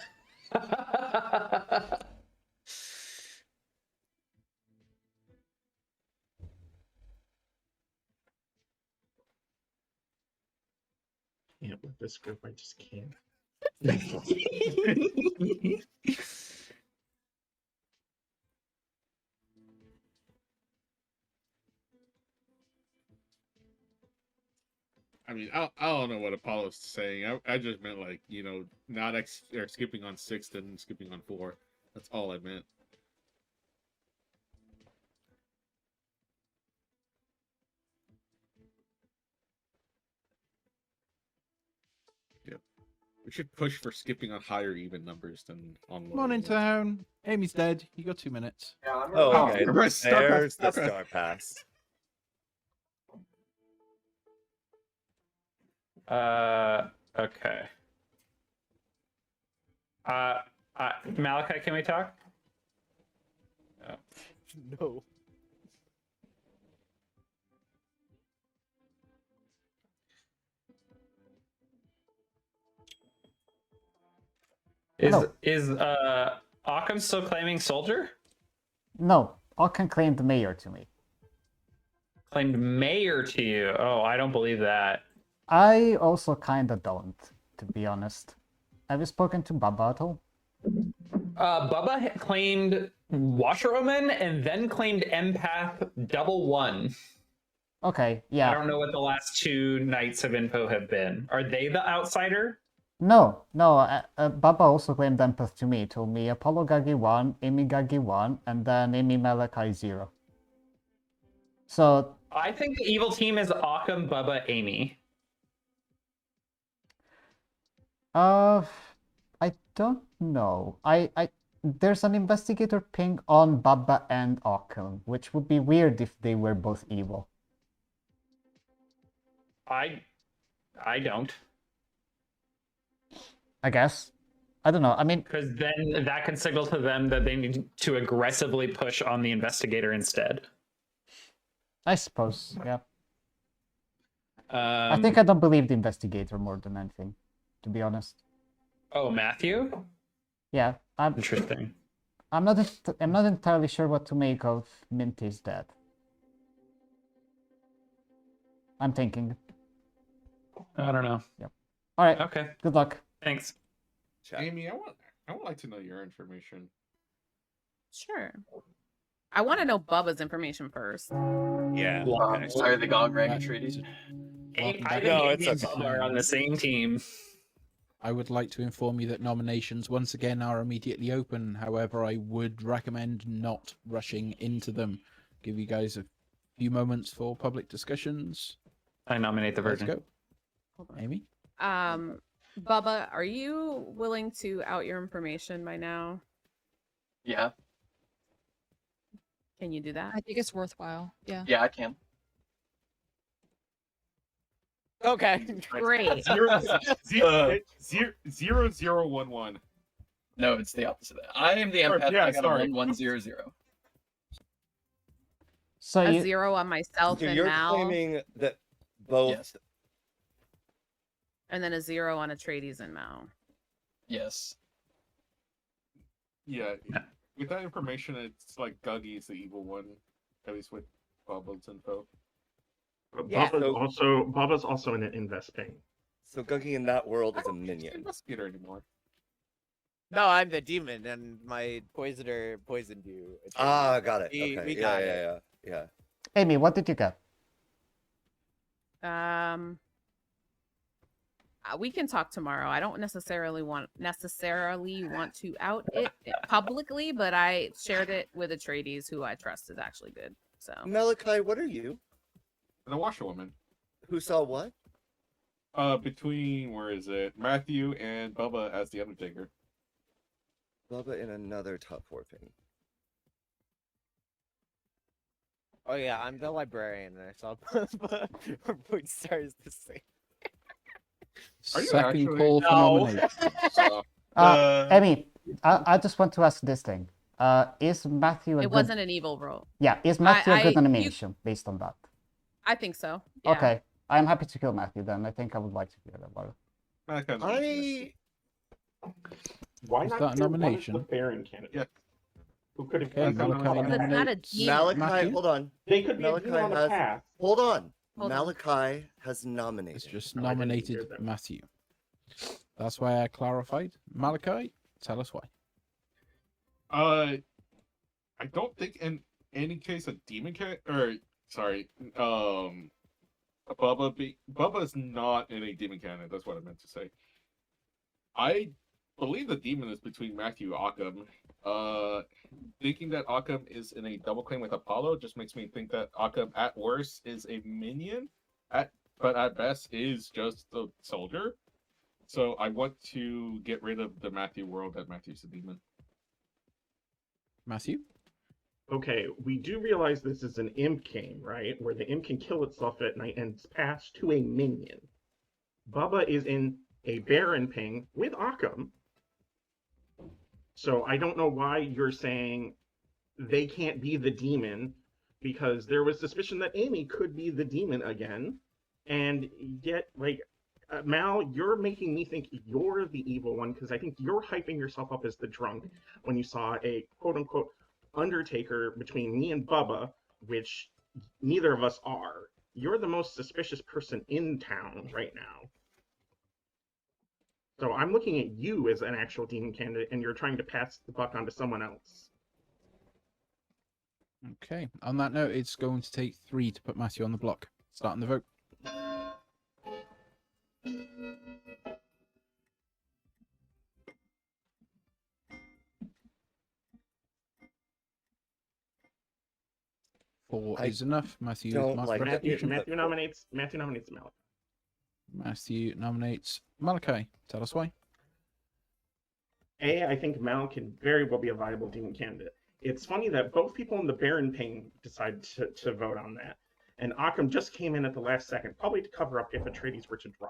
Yeah, with this group, I just can't. I mean, I don't know what Apollo's saying. I just meant like, not or skipping on 6 and skipping on 4. That's all I meant. We should push for skipping on higher even numbers than on. Come on in lower ones. town. Amy's dead. You got 2 minutes. Oh, okay. Press Star There's the Pass. Star Pass. Okay. Malachi, can we talk? No. Hello. Is Occam still claiming soldier? No, Ocken claimed the mayor to me. Claimed mayor to you. Oh, I don't believe that. I also kinda don't, to be honest. Have you spoken to Baba at all? Bubba claimed washerwoman and then claimed empath double one. Okay, yeah. I don't know what the last 2 nights of info have been. Are they the outsider? No, Baba also claimed empath to me. Told me Apollo Gagi 1, Amy Gagi 1, and then Amy Malachi 0. So, I think the evil team is Occam, Bubba, Amy. I don't know. There's an investigator ping on Baba and Occam, which would be weird if they were both evil. I don't. I guess. I don't know. I mean, Because then that can signal to them that they need to aggressively push on the investigator instead. I suppose, yeah. I Um, think I don't believe the investigator more than anything, to be honest. Oh, Matthew? Yeah, Interesting. I'm not entirely sure what to make of Minty's death. I'm thinking. I don't know. All right. Okay, Good luck. thanks. Amy, I would like to know your information. Sure. I want to know Bubba's information first. Yeah. Okay. Sorry, the GOG ran treaties. Welcome I back. think No, Amy it's and okay. Bubba are on the same team. I would like to inform you that nominations once again are immediately open. However, I would recommend not rushing into them. Give you guys a few moments for public discussions. I nominate the Let's virgin. go. Amy? Bubba, are you willing to out your information by now? Yeah, Can you do that? I think it's worthwhile. Yeah. yeah, I can. Okay. Great. 0011. No, it's the opposite. I am the Sorry, empath. yeah, I got sorry. a 1100. So A you, 0 on myself So and you're Mal, claiming that both. Yes. and then a 0 on Atreides and Mal. Yes. Yeah. With that information, it's like Guggy is the evil one, at least with Bubba's info. Yeah. Baba's also in an invest ping. So Guggy in that world I is a don't think she's an minion. investigator anymore. No, I'm the demon, and my poisoner poisoned you. Ah, got it. We Okay. got it. Yeah. Amy, what did you get? We can talk tomorrow. I don't necessarily want to out it publicly, but I shared it with Atreides, who I trust is actually good. So Malachi, what are you? And the washerwoman. Who saw what? Between, where is it? Matthew and Bubba as the Undertaker. Bubba in another top 4 ping. Oh yeah, I'm the librarian, and I saw Point Stars the same. Are you Second actually? call for No. nomination. So, Amy, I just want to ask this thing. Is Matthew a it good... wasn't an evil role. Yeah, is Matthew a good you- animation based on that? I think so. Yeah. Okay, I'm happy to kill Matthew then. I think I would like to hear about it. Why Is not that a hear what is nomination? the Baron candidate? Yeah. Who could have Okay, been on Malachi the That's not a nominates demon. Malachi, Matthew? hold on. They could be a Malachi demon on the has- path. Hold on. Hold on. Malachi has It's nominated. just No, I didn't hear nominated them. Matthew. That's why I clarified. Malachi, tell us why. I don't think in any case a demon Bubba is not in a demon canon. That's what I meant to say. I believe the demon is between Matthew and Occam. Thinking that Occam is in a double claim with Apollo just makes me think that Occam at worst is a minion, but at best is just a soldier. So I want to get rid of the Matthew world that Matthew's a demon. Matthew? Okay, we do realize this is an imp game, right? Where the imp can kill itself at night and it's passed to a minion. Bubba is in a Baron ping with Occam. So I don't know why you're saying they can't be the demon, because there was suspicion that Amy could be the demon again. And yet, like, Mal, you're making me think you're the evil one, because I think you're hyping yourself up as the drunk when you saw a quote-unquote Undertaker between me and Bubba, which neither of us are. You're the most suspicious person in town right now. So I'm looking at you as an actual demon candidate, and you're trying to pass the buck on to someone else. Okay. On that note, it's going to take 3 to put Matthew on the block. Starting the vote. Four I is enough. Matthew don't marks like for it. execution. Matthew nominates Malachi. Matthew nominates Malachi. Tell us why. I think Mal can very well be a viable demon candidate. It's funny that both people in the Baron ping decided to vote on that. And Occam just came in at the last second, probably to cover up if Atreides were to draw.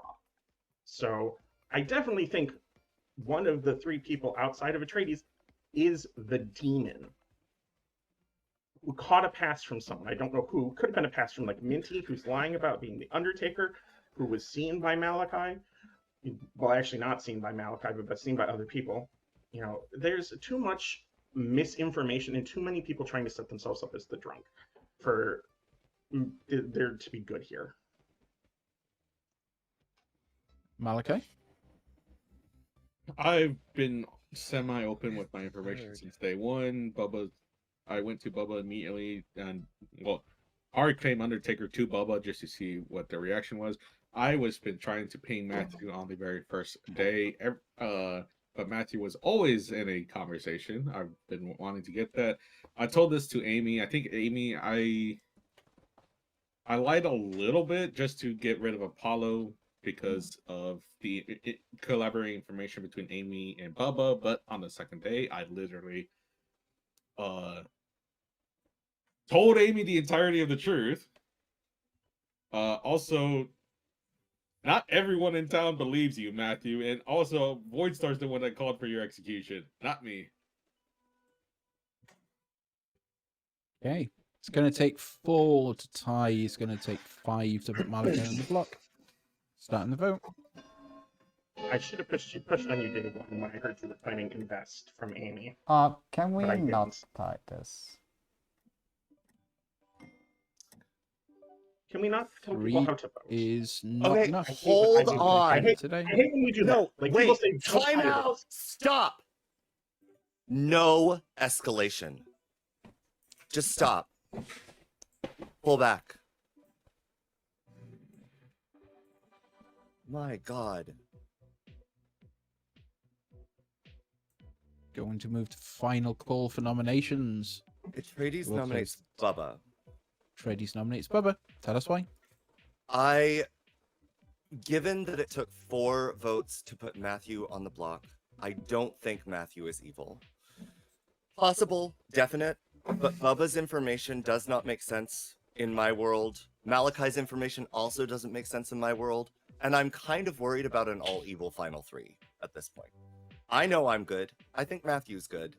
So I definitely think one of the 3 people outside of Atreides is the demon who caught a pass from someone. I don't know who. Could have been a pass from like Minty, who's lying about being the Undertaker, who was seen by Malachi. Well, actually not seen by Malachi, but seen by other people. You know, there's too much misinformation and too many people trying to set themselves up as the drunk for there to be good here. Malachi? I've been semi-open with my information since day one. I went to Bubba immediately, and well, hard claim Undertaker to Bubba just to see what the reaction was. I was been trying to ping Matthew on the very first day, but Matthew was always in a conversation. I've been wanting to get that. I told this to Amy. I think Amy, I lied a little bit just to get rid of Apollo because of the collaborating information between Amy and Bubba. But on the second day, I literally told Amy the entirety of the truth. Also, not everyone in town believes you, Matthew, and also Voidstar's the one that called for your execution, not me. Okay. It's going to take 4 to tie. It's going to take 5 to put Malachi on the block. Starting the vote. I should have pushed on you, Dave, when I heard you were claiming invest from Amy. Can we But I not didn't. tie this? Can we not tell 3 people how to vote? is not Okay, enough. hold I on. hate Today. when we do No, that. Like, wait, people say, "Don't time tie it." out. Stop. No escalation. Just stop. Pull back. My God. Going to move to final call for nominations. Atreides Well, nominates Bubba. Atreides nominates Bubba. Tell us why. Given that it took 4 votes to put Matthew on the block, I don't think Matthew is evil. Possible, definite, but Bubba's information does not make sense in my world. Malachi's information also doesn't make sense in my world, and I'm kind of worried about an all-evil final 3 at this point. I know I'm good. I think Matthew's good.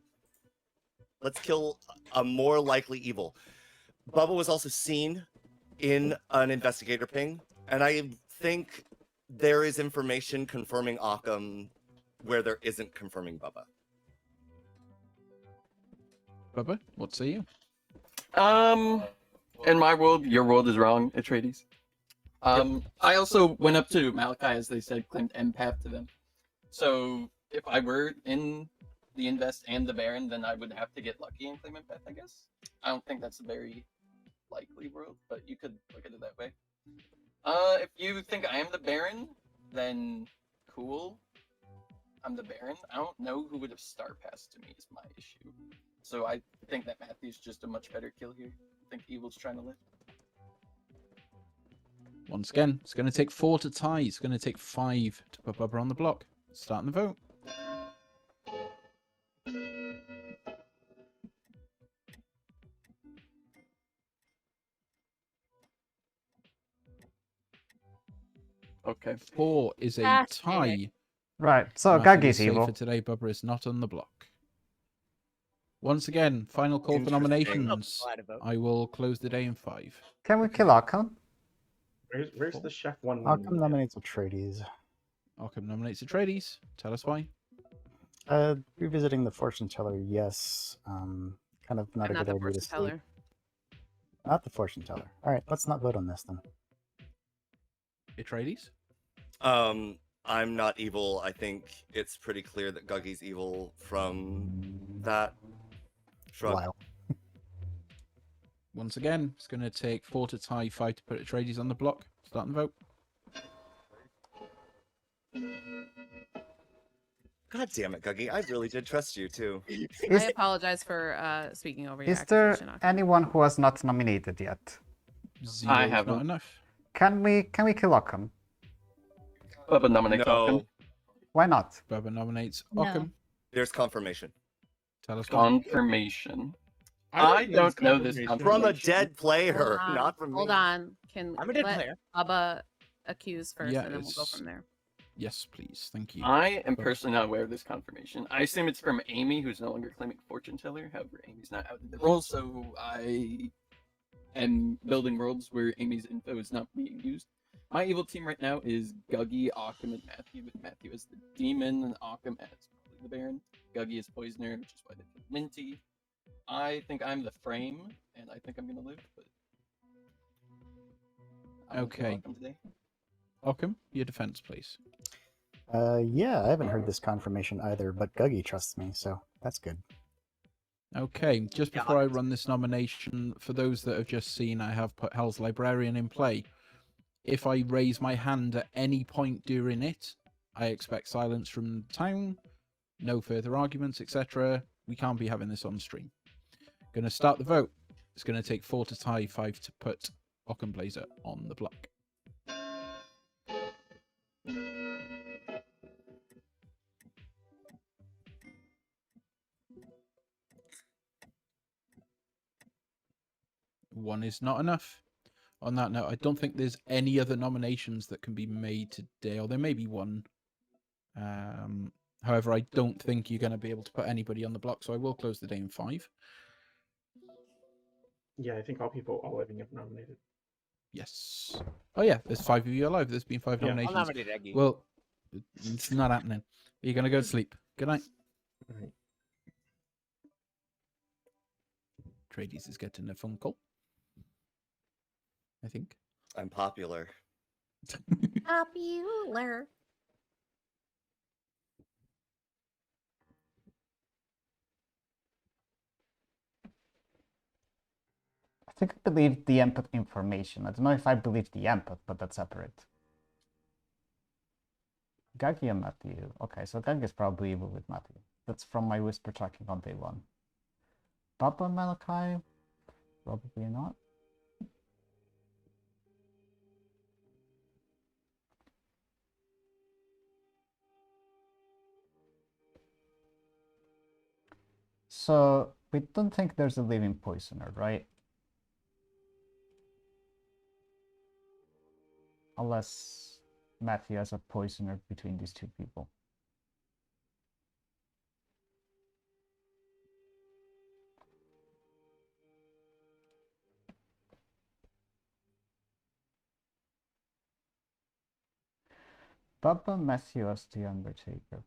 Let's kill a more likely evil. Bubba was also seen in an investigator ping, and I think there is information confirming Occam where there isn't confirming Bubba. Bubba, what say you? In my world, your world is wrong, Atreides. I also went up to Malachi, as they said, claimed empath to them. So if I were in the Invest and the Baron, then I would have to get lucky and claim empath, I guess. I don't think that's a very likely world, but you could look at it that way. If you think I am the Baron, then cool. I'm the Baron. I don't know who would have star passed to me is my issue. So I think that Matthew's just a much better kill here. I think Evil's trying to live. Once again, it's going to take 4 to tie. It's going to take 5 to put Bubba on the block. Starting the vote. Okay. 4 is a That's tie. it. Right. So Matthew Gagi's is safe evil. for today. Bubba is not on the block. Once again, final call for Interesting. nominations. Glad to vote. I will close the day in 5. Can we kill Occam? Where's the chef one? Occam nominates Atreides. Occam nominates Atreides. Tell us why. Revisiting the fortune teller, yes. Kind of not I'm a not good the idea to fortune sleep. teller. Not the fortune teller. All right, let's not vote on this then. Atreides? I'm not evil. I think it's pretty clear that Guggy's evil from that. Shrug. Wow. Once again, it's going to take 4 to tie, 5 to put Atreides on the block. Starting the vote. God damn it, Guggy. I really did trust you too. I apologize for speaking over your Is there accusation. Occam. anyone who has not nominated yet? Zero I is haven't. not enough. Can we kill Occam? Bubba nominates No, Occam. Why not? Bubba nominates No. Occam. there's confirmation. Tell us why. Confirmation. I don't know this confirmation. From a confirmation. dead player, Hold on, not from Hold me. on. Can I'm a dead let player. Bubba accuse first, Yeah, and then we'll go it's- from there. Yes, please. Thank you. I am personally not aware of this confirmation. I assume it's from Amy, who's no longer claiming fortune teller. However, Amy's not out in the role, so I am building worlds where Amy's info is not being used. My evil team right now is Guggy, Occam, and Matthew, with Matthew as the demon and Occam as probably the Baron. Guggy is poisoner, which is why they put Minty. I think I'm the frame, and I think I'm gonna live, but I won't kill Okay. Occam today. Occam, your defense, please. Yeah, I haven't heard this confirmation either, but Guggy trusts me, so that's good. Okay, just Yeah, before I Occam's run this nomination, for those that have just seen, I have put Hell's Librarian in play. If I raise my hand at any point during it, I expect silence from the town, no further arguments, etc. We can't be having this on stream. Going to start the vote. It's going to take 4 to tie, 5 to put Occam Blazer on the block. One is not enough. On that note, I don't think there's any other nominations that can be made today, or there may be one. However, I don't think you're going to be able to put anybody on the block, so I will close the day in 5. Yeah, I think all living have nominated. Yes. Oh yeah, there's 5 of you alive. There's been 5 Yeah. I'll I'll nominations. nominate Eggy. Well, it's not happening. You're going to go to sleep. Good night. Right. Trades is getting a phone call, I think. I'm popular. Popular. I think I believe the empath information. I don't know if I believe the empath, but that's separate. Gaggy and Matthew. Okay, so Gaggy is probably evil with Matthew. That's from my whisper tracking on day 1. Bubba and Malachi? Probably not. So, we don't think there's a living poisoner, right? Unless Matthew has a poisoner between these two people. Bubba Matthew as the Undertaker.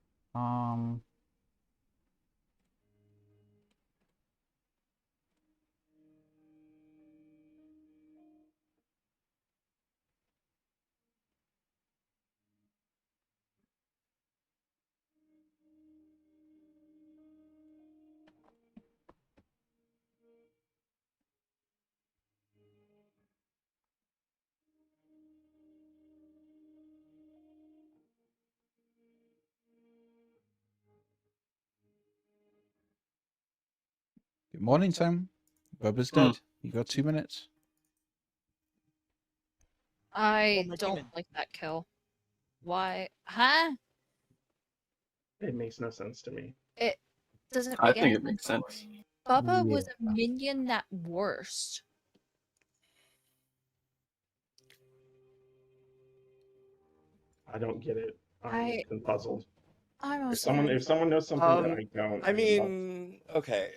Good morning, Sam. Bubba's dead. You got 2 minutes. I my don't demon. like that kill. Why? Huh? It makes no sense to me. It doesn't I make think any it makes sense. Bubba was Yeah. a minion at worst. I don't get it. I- I'm puzzled. I'm If someone knows something that I don't, I would love- mean, okay,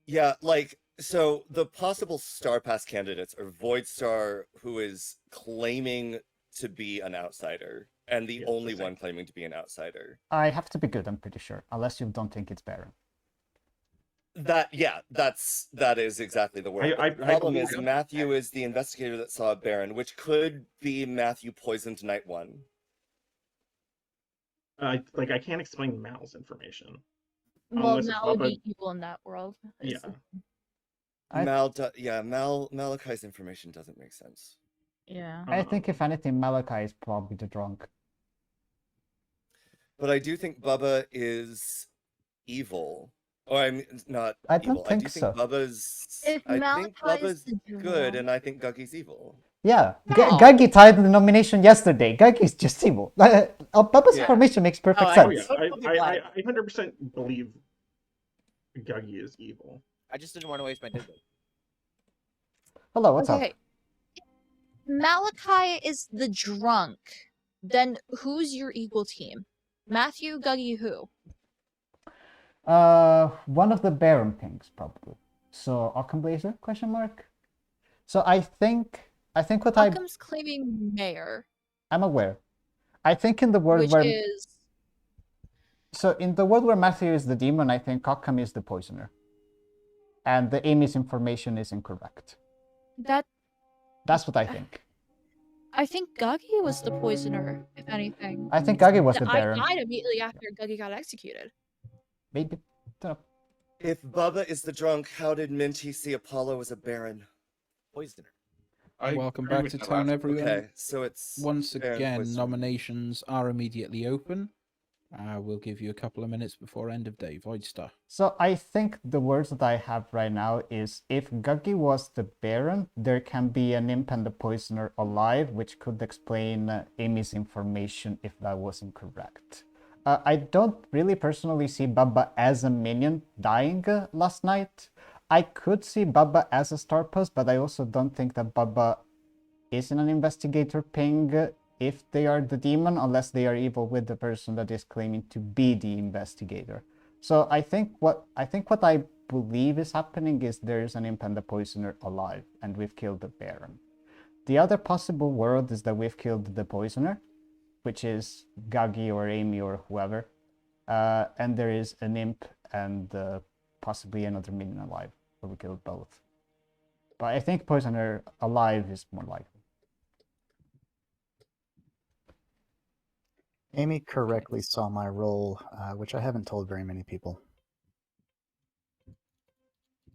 yeah, like, so the possible Star Pass candidates are Void Star, who is claiming to be an outsider, and the Yeah, only the same. one claiming to be an outsider. I have to be good, I'm pretty sure, unless you don't think it's Baron. That is exactly the word. I But the problem believe is it. Matthew is the investigator that saw Baron, which could be Matthew poisoned night one. I can't explain Mal's information. Well, Unless it's now would Bubba- be evil in that world. Yeah. Malachi's information doesn't make sense. Yeah. I think if anything, Malachi is probably the drunk. But I do think Bubba is evil. Or I mean, not I don't evil. I think do so. think Bubba's. If I think Malachi is Bubba's the good, drunk- and I think Guggy's evil. Yeah, No. Guggy tied the nomination yesterday. Guggy's just evil. Bubba's Yeah. information makes perfect I sense. Yeah, I 100% believe Guggy is evil. I just didn't want to waste my Disney. Hello, what's Okay. up? Malachi is the drunk. Then who's your equal team? Matthew, Guggy, who? One of the Baron things probably. So Occam Blazer? Question mark. So I think what Occam's claiming mayor, I'm aware. I think in the world which where is in the world where Matthew is the demon, I think Occam is the poisoner, and the Amy's information is incorrect. that. That's what I think. I think Guggy was the poisoner, if anything. I think Guggy was the I Baron. died immediately after Guggy got executed. Maybe. Don't know. If Bubba is the drunk, how did Minty see Apollo as a Baron? Poisoner. I Welcome agree back with to that town, last- everyone. Okay, so it's Once Baron again, poisoner. nominations are immediately open. We'll give you a couple of minutes before end of day. Voidstar. So I think the words that I have right now is if Guggy was the Baron, there can be an imp and the poisoner alive, which could explain Amy's information if that was incorrect. I don't really personally see Bubba as a minion dying last night. I could see Bubba as a star post, but I also don't think that Bubba is in an investigator ping if they are the demon, unless they are evil with the person that is claiming to be the investigator. So I think what I believe is happening is there is an imp and the poisoner alive, and we've killed the Baron. The other possible world is that we've killed the poisoner, which is Guggy or Amy or whoever, and there is an imp and possibly another minion alive, or we killed both. But I think poisoner alive is more likely. Amy correctly saw my role, which I haven't told very many people.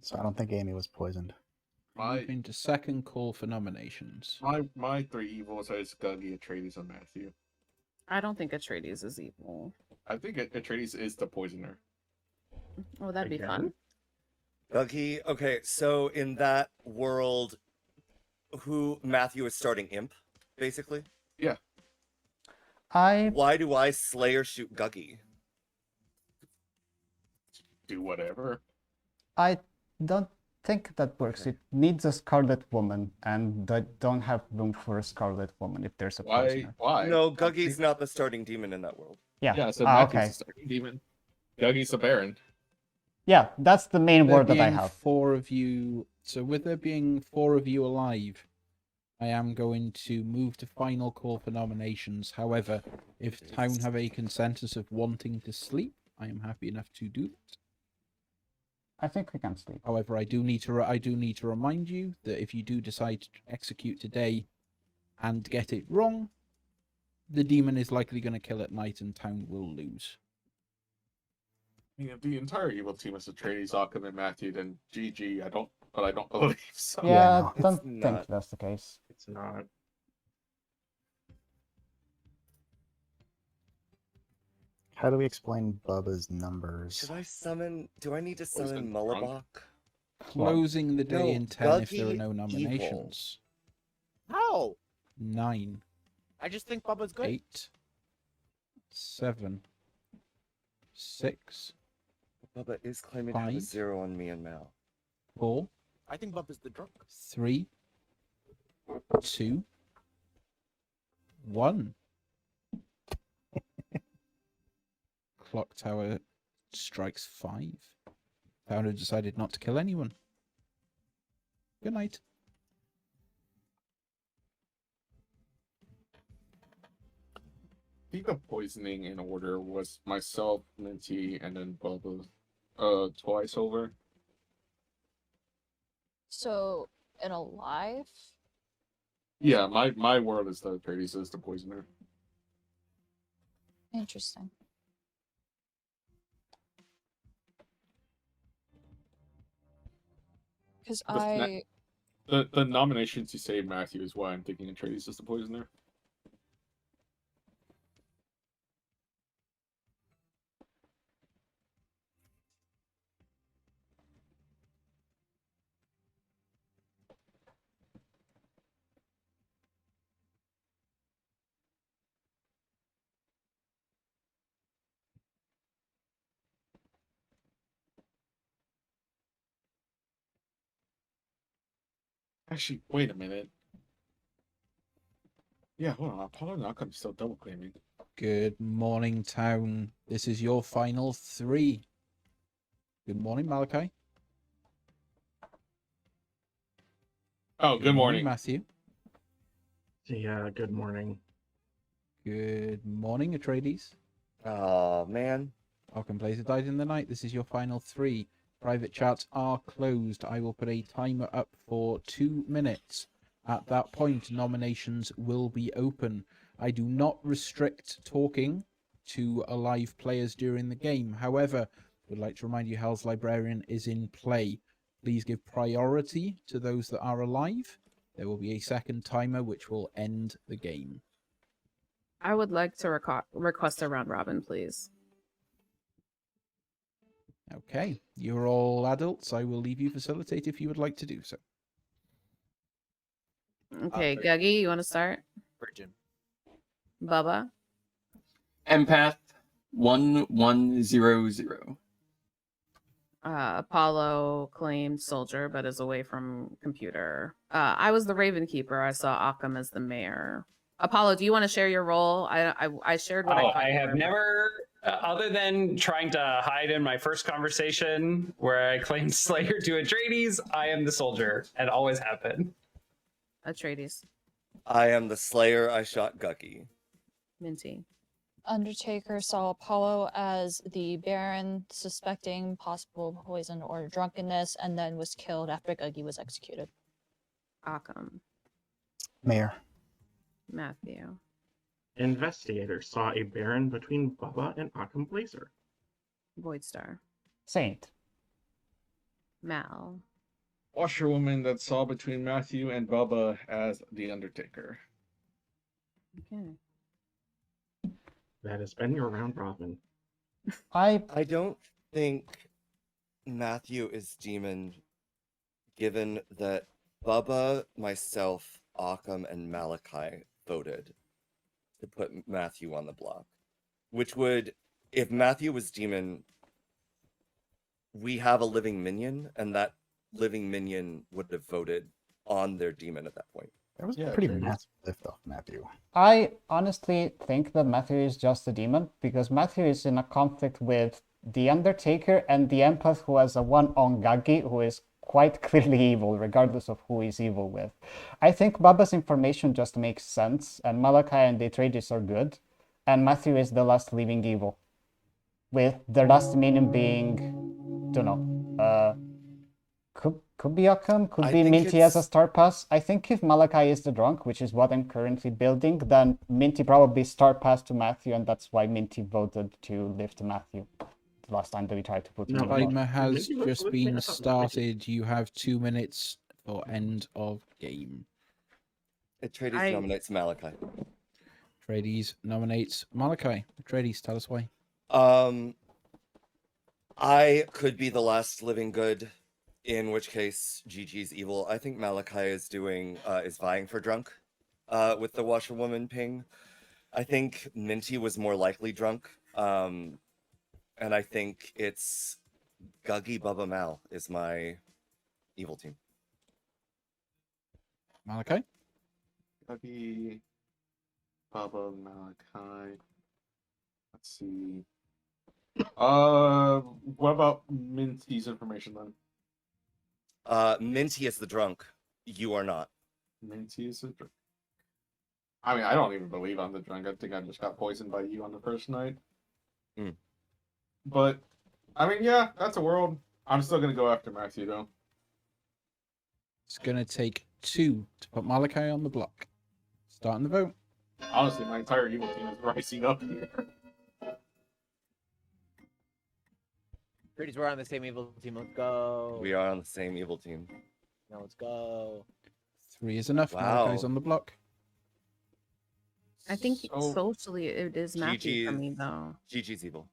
So I don't think Amy was poisoned. Moving to second call for nominations. My three evils is Guggy, Atreides, and Matthew. I don't think Atreides is evil. I think Atreides is the poisoner. Oh, that'd be fun. Guggy, okay, so in that world, who Matthew is starting imp, basically? Yeah. Why do I slay or shoot Guggy? Do whatever. I don't think that works. It needs a Scarlet Woman, and they don't have room for a Scarlet Woman if there's a poisoner. Why? No, Guggy's not the starting demon in that world. Yeah. Yeah, so Ah, Matthew's okay. the starting demon. Guggy's the Baron. Yeah, that's the main There word that I being have. 4 of you, so with there being 4 of you alive, I am going to move to final call for nominations. However, if town have a consensus of wanting to sleep, I am happy enough to do that. I think we can sleep. However, I do need to remind you that if you do decide to execute today and get it wrong, the demon is likely going to kill at night and town will lose. I mean, if the entire evil team is Atreides, Occam, and Matthew, then GG. I don't believe so. Yeah, no, I don't it's think not. that's the case. It's not. How do we explain Bubba's numbers? Should I summon? Do I need to Poison summon drunk. Mullabok? Closing the day No, in 10 if there are Guggy no evil. nominations. How? 9, I just think Bubba's good. 8, 7, 6, Bubba is claiming to have a 5, 0 on me and Mal. 4, I think Bubba's the drunk. 3, 2, 1. Clocktower strikes 5. Founder decided not to kill anyone. Good night. I think the poisoning in order was myself, Minty, and then Bubba twice over. So, in alive? Yeah, my world is the Atreides is the poisoner. Interesting. Because The- The nominations to save Matthew is why I'm thinking Atreides is the poisoner. Actually, wait a minute. Yeah, hold on. Apollo and Akam still double claiming. Good morning, town. This is your final 3. Good morning, Malachi. Oh, good morning. Matthew. Yeah, good morning. Good morning, Atreides. Oh, man. Welcome, Blazer died in the night. This is your final 3. Private chats are closed. I will put a timer up for 2 minutes. At that point, nominations will be open. I do not restrict talking to alive players during the game. However, I would like to remind you Hell's Librarian is in play. Please give priority to those that are alive. There will be a second timer which will end the game. I would like to request a round robin, please. Okay, you're all adults. I will leave you facilitate if you would like to do so. Okay, Guggy, you want to start? Virgin. Bubba? Empath 1100. Apollo claimed soldier, but is away from computer. I was the Raven Keeper. I saw Occam as the mayor. Apollo, do you want to share your role? I shared what I thought. I you have were. never, other than trying to hide in my first conversation where I claimed Slayer to Atreides, I am the soldier and always have been. Atreides. I am the Slayer. I shot Guggy. Minty. Undertaker saw Apollo as the Baron, suspecting possible poison or drunkenness, and then was killed after Guggy was executed. Occam. Mayor. Matthew. Investigator saw a Baron between Bubba and Occam Blazer. Voidstar. Saint. Mal. Washerwoman that saw between Matthew and Bubba as the Undertaker. Okay. That has been your round robin. I don't think Matthew is demon, given that Bubba, myself, Occam, and Malachi voted to put Matthew on the block. Which would, if Matthew was demon, we have a living minion, and that living minion would have voted on their demon at that point. There was Yeah, a pretty Atreides. massive lift off Matthew. I honestly think that Matthew is just a demon because Matthew is in a conflict with the Undertaker and the Empath who has a one on Gaggy who is quite clearly evil regardless of who he's evil with. I think Baba's information just makes sense and Malachi and the Atreides are good and Matthew is the last living evil. With the last minion being, don't know, could be Occam, could I be think Minty as a it's- star pass. I think if Malachi is the drunk, which is what I'm currently building, then Minty probably star pass to Matthew, and that's why Minty voted to lift Matthew the last time that we tried to put him No, on the block. Timer has Maybe let's just look been at that. started. You have 2 minutes for end of game. Atreides nominates Malachi. Atreides nominates Malachi. Atreides, tell us why. I could be the last living good. In which case, GG's evil. I think Malachi is vying for drunk, with the washerwoman ping. I think Minty was more likely drunk, and I think it's Guggy Bubba Mal is my evil team. Malachi? Guggy, Bubba, Malachi. Let's see. What about Minty's information then? Minty is the drunk. You are not. Minty is the drunk. I mean, I don't even believe I'm the drunk. I think I just got poisoned by you on the first night. Mm. But, I mean, yeah, that's a world. I'm still gonna go after Matthew though. It's going to take 2 to put Malachi on the block. Starting the vote. Honestly, my entire evil team is rising up here. Pretty sure we're on the same evil team. Let's go. We are on the same evil team. Now let's go. 3 is enough. Wow. Malachi's on the block. I think So, socially it is Matthew for me though. GG's evil.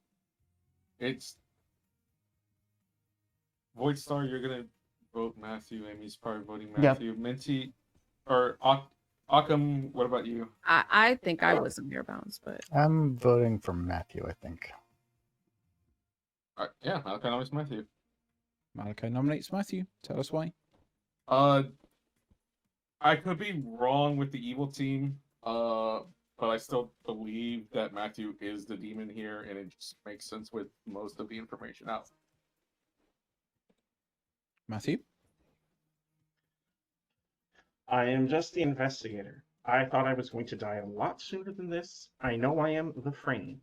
it's Void Star, you're gonna vote Matthew. Amy's probably voting Yep. Matthew. Minty or Occam, what about you? I think I was in your bounds, but I'm voting for Matthew, I think. Yeah, Malachi nominates Matthew. Malachi nominates Matthew. Tell us why. I could be wrong with the evil team, but I still believe that Matthew is the demon here, and it just makes sense with most of the information out. Matthew? I am just the investigator. I thought I was going to die a lot sooner than this. I know I am the frame.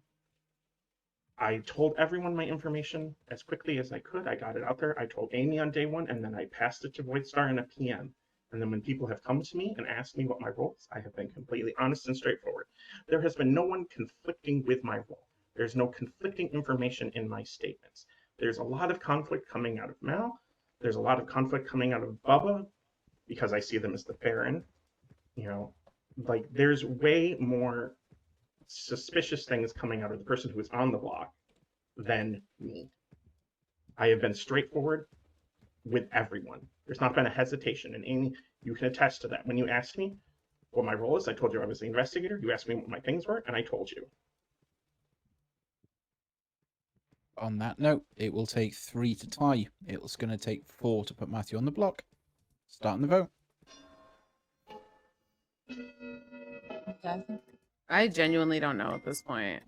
I told everyone my information as quickly as I could. I got it out there. I told Amy on day 1, and then I passed it to Voidstar in a PM. And then when people have come to me and asked me what my role is, I have been completely honest and straightforward. There has been no one conflicting with my role. There's no conflicting information in my statements. There's a lot of conflict coming out of Mal. There's a lot of conflict coming out of Bubba, because I see them as the Baron. You know, like there's way more suspicious things coming out of the person who is on the block than me. I have been straightforward with everyone. There's not been a hesitation. And Amy, you can attest to that. When you asked me what my role is, I told you I was the investigator. You asked me what my things were, and I told you. On that note, it will take 3 to tie. It's going to take 4 to put Matthew on the block. Starting the vote. Okay. I genuinely don't know at this point.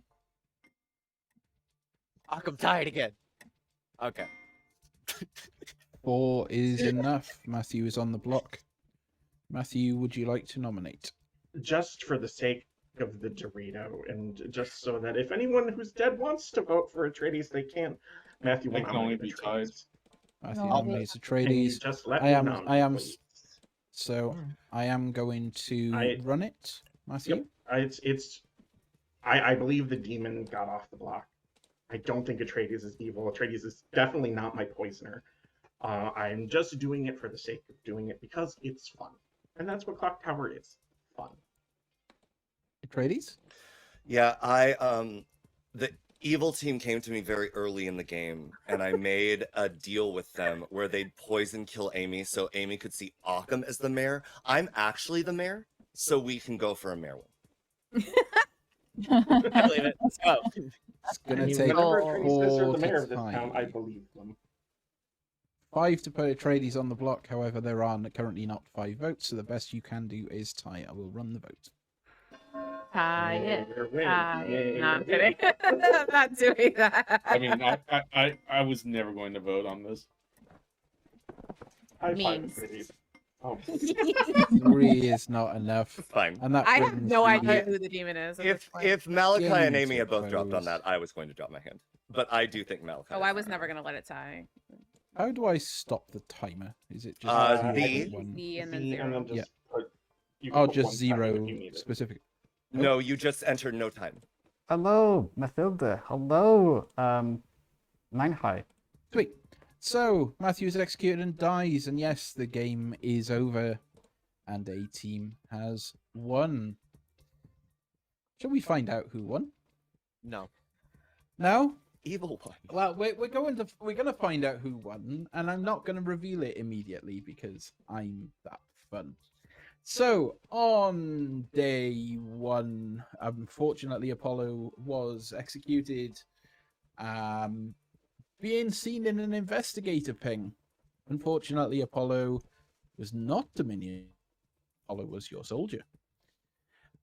I'm tired again. Okay. 4 is enough. Matthew is on the block. Matthew, would you like to nominate? Just for the sake of the Dorito, and just so that if anyone who's dead wants to vote for Atreides, they can. Matthew will They can only nominate be Atreides. Matthew No, nominates Can you Atreides. just let I me am- nominate, I am- please? So I am going to run it. Matthew? Yep. I believe the demon got off the block. I don't think Atreides is evil. Atreides is definitely not my poisoner. I'm just doing it for the sake of doing it because it's fun. And that's what Clocktower is. Fun. Atreides? Yeah, the evil team came to me very early in the game, and I made a deal with them where they'd poison kill Amy so Amy could see Occam as the mayor. I'm actually the mayor, so we can go for a mayor win. I believe it. Let's go. It's going I to mean, take whenever 4 Atreides says they're the mayor to of this tie. town, I believe them. 5 to put Atreides on the block. However, there are currently not 5 votes, so the best you can do is tie. I will run the vote. Tie it. Mayor win. Tie Yay, it. No, I'm win. kidding. I'm not doing that. I mean, I was never going to vote on this. High five, Memes. Atreides. Oh, 3 is not enough. Fine. And that I have brings no the- idea who the demon is. At this point. If Malachi and Games Amy had both dropped on propose. that, I was going to drop my hand. But I do think Malachi. Oh, is I was the never mayor. gonna let it tie. How do I stop the timer? Is it just V. one? V and then V, zero. and then just Yeah. put, you can Oh, put just one time 0 if you need it. specific. No, you just entered no time. Hello, Mathilda. Hello, Nine Sweet. So, Matthew is executed and dies, and yes, the game is over, and a team has won. Shall we find out who won? No. No? evil one. Well, we're gonna find out who won, and I'm not gonna reveal it immediately because I'm that fun. So on day 1, unfortunately, Apollo was executed, being seen in an investigator ping. Unfortunately, Apollo was not Dominion. Apollo was your soldier.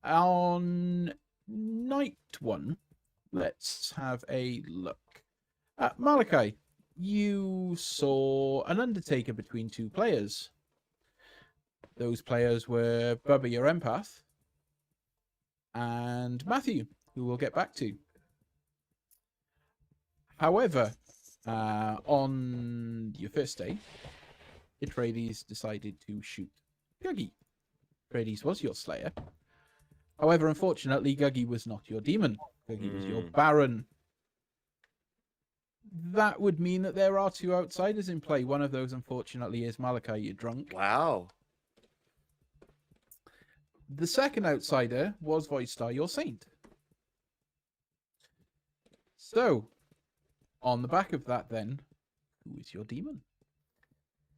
On night 1, let's have a look. Malachi, you saw an Undertaker between 2 players. Those players were Bubba, your empath, and Matthew, who we'll get back to. However, on your first day, Atreides decided to shoot Guggy. Atreides was your slayer. However, unfortunately, Guggy was not your demon. Guggy was your Baron. That would mean that there are 2 outsiders in play. One of those, unfortunately, is Malachi, you drunk. Wow. The second outsider was Voidstar, your saint. So, on the back of that, then, who is your demon?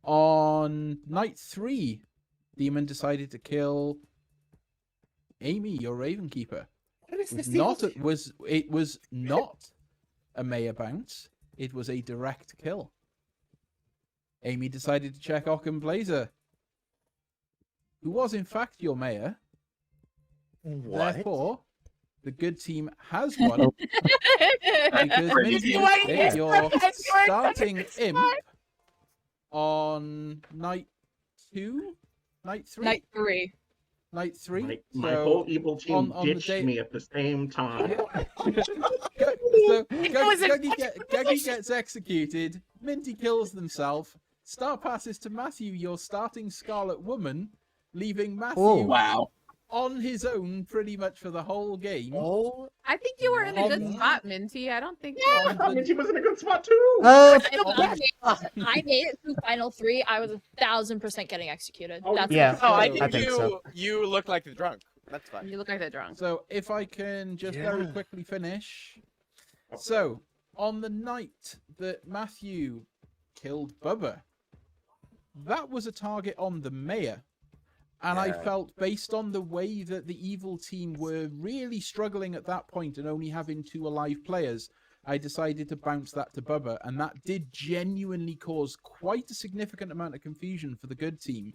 On night 3, Demon decided to kill Amy, your Ravenkeeper. What is this? It was not a Mayor bounce. It was a direct kill. Amy decided to check Occam Blazer, who was in fact your Mayor. What? Therefore, the good team has won because Minty is your starting imp on night 2, night 3, Night 3. night 3. My So, whole evil team on the ditched day- me at the same time. So was Guggy gets executed. Minty kills themselves. Star passes to Matthew, your starting Scarlet Woman, leaving Matthew Wow. on his own pretty much for the whole game. Oh, I think you were in a good Um, spot, Minty. I don't think. I thought Minty was in a good spot too. I made it through final 3. I was 1,000% getting executed. Oh, That's yeah. Oh, I So- think, I think you so. you look like the drunk. That's fine. You look like they're drunk. So if I can just very Yeah. quickly finish. So on the night that Matthew killed Bubba, that was a target on the Mayor. And I Yeah. felt, based on the way that the evil team were really struggling at that point and only having 2 alive players, I decided to bounce that to Bubba. And that did genuinely cause quite a significant amount of confusion for the good team.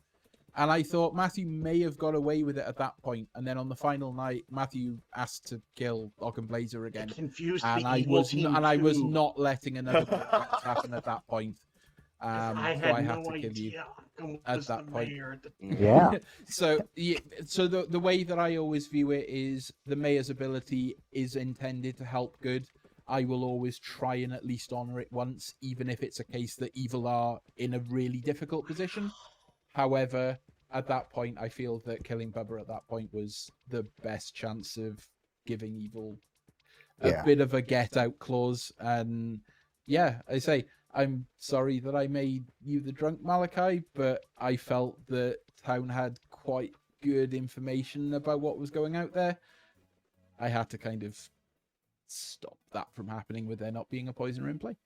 And I thought Matthew may have got away with it at that point. And then on the final night, Matthew asked to kill Occam Blazer again. It confused And the I evil was team and I was too. not letting another bounce happen at that point. So I I had had no to kill you idea Occam at was that the point. mayor at the Yeah. So the way that I always view it is the Mayor's ability is intended to help good. I will always try and at least honor it once, even if it's a case that evil are in a really difficult position. However, at that point, I feel that killing Bubba at that point was the best chance of giving evil a Yeah. bit of a get out clause. And yeah, I say, I'm sorry that I made you the drunk, Malachi, but I felt that town had quite good information about what was going out there. I had to kind of stop that from happening with there not being a poisoner in play.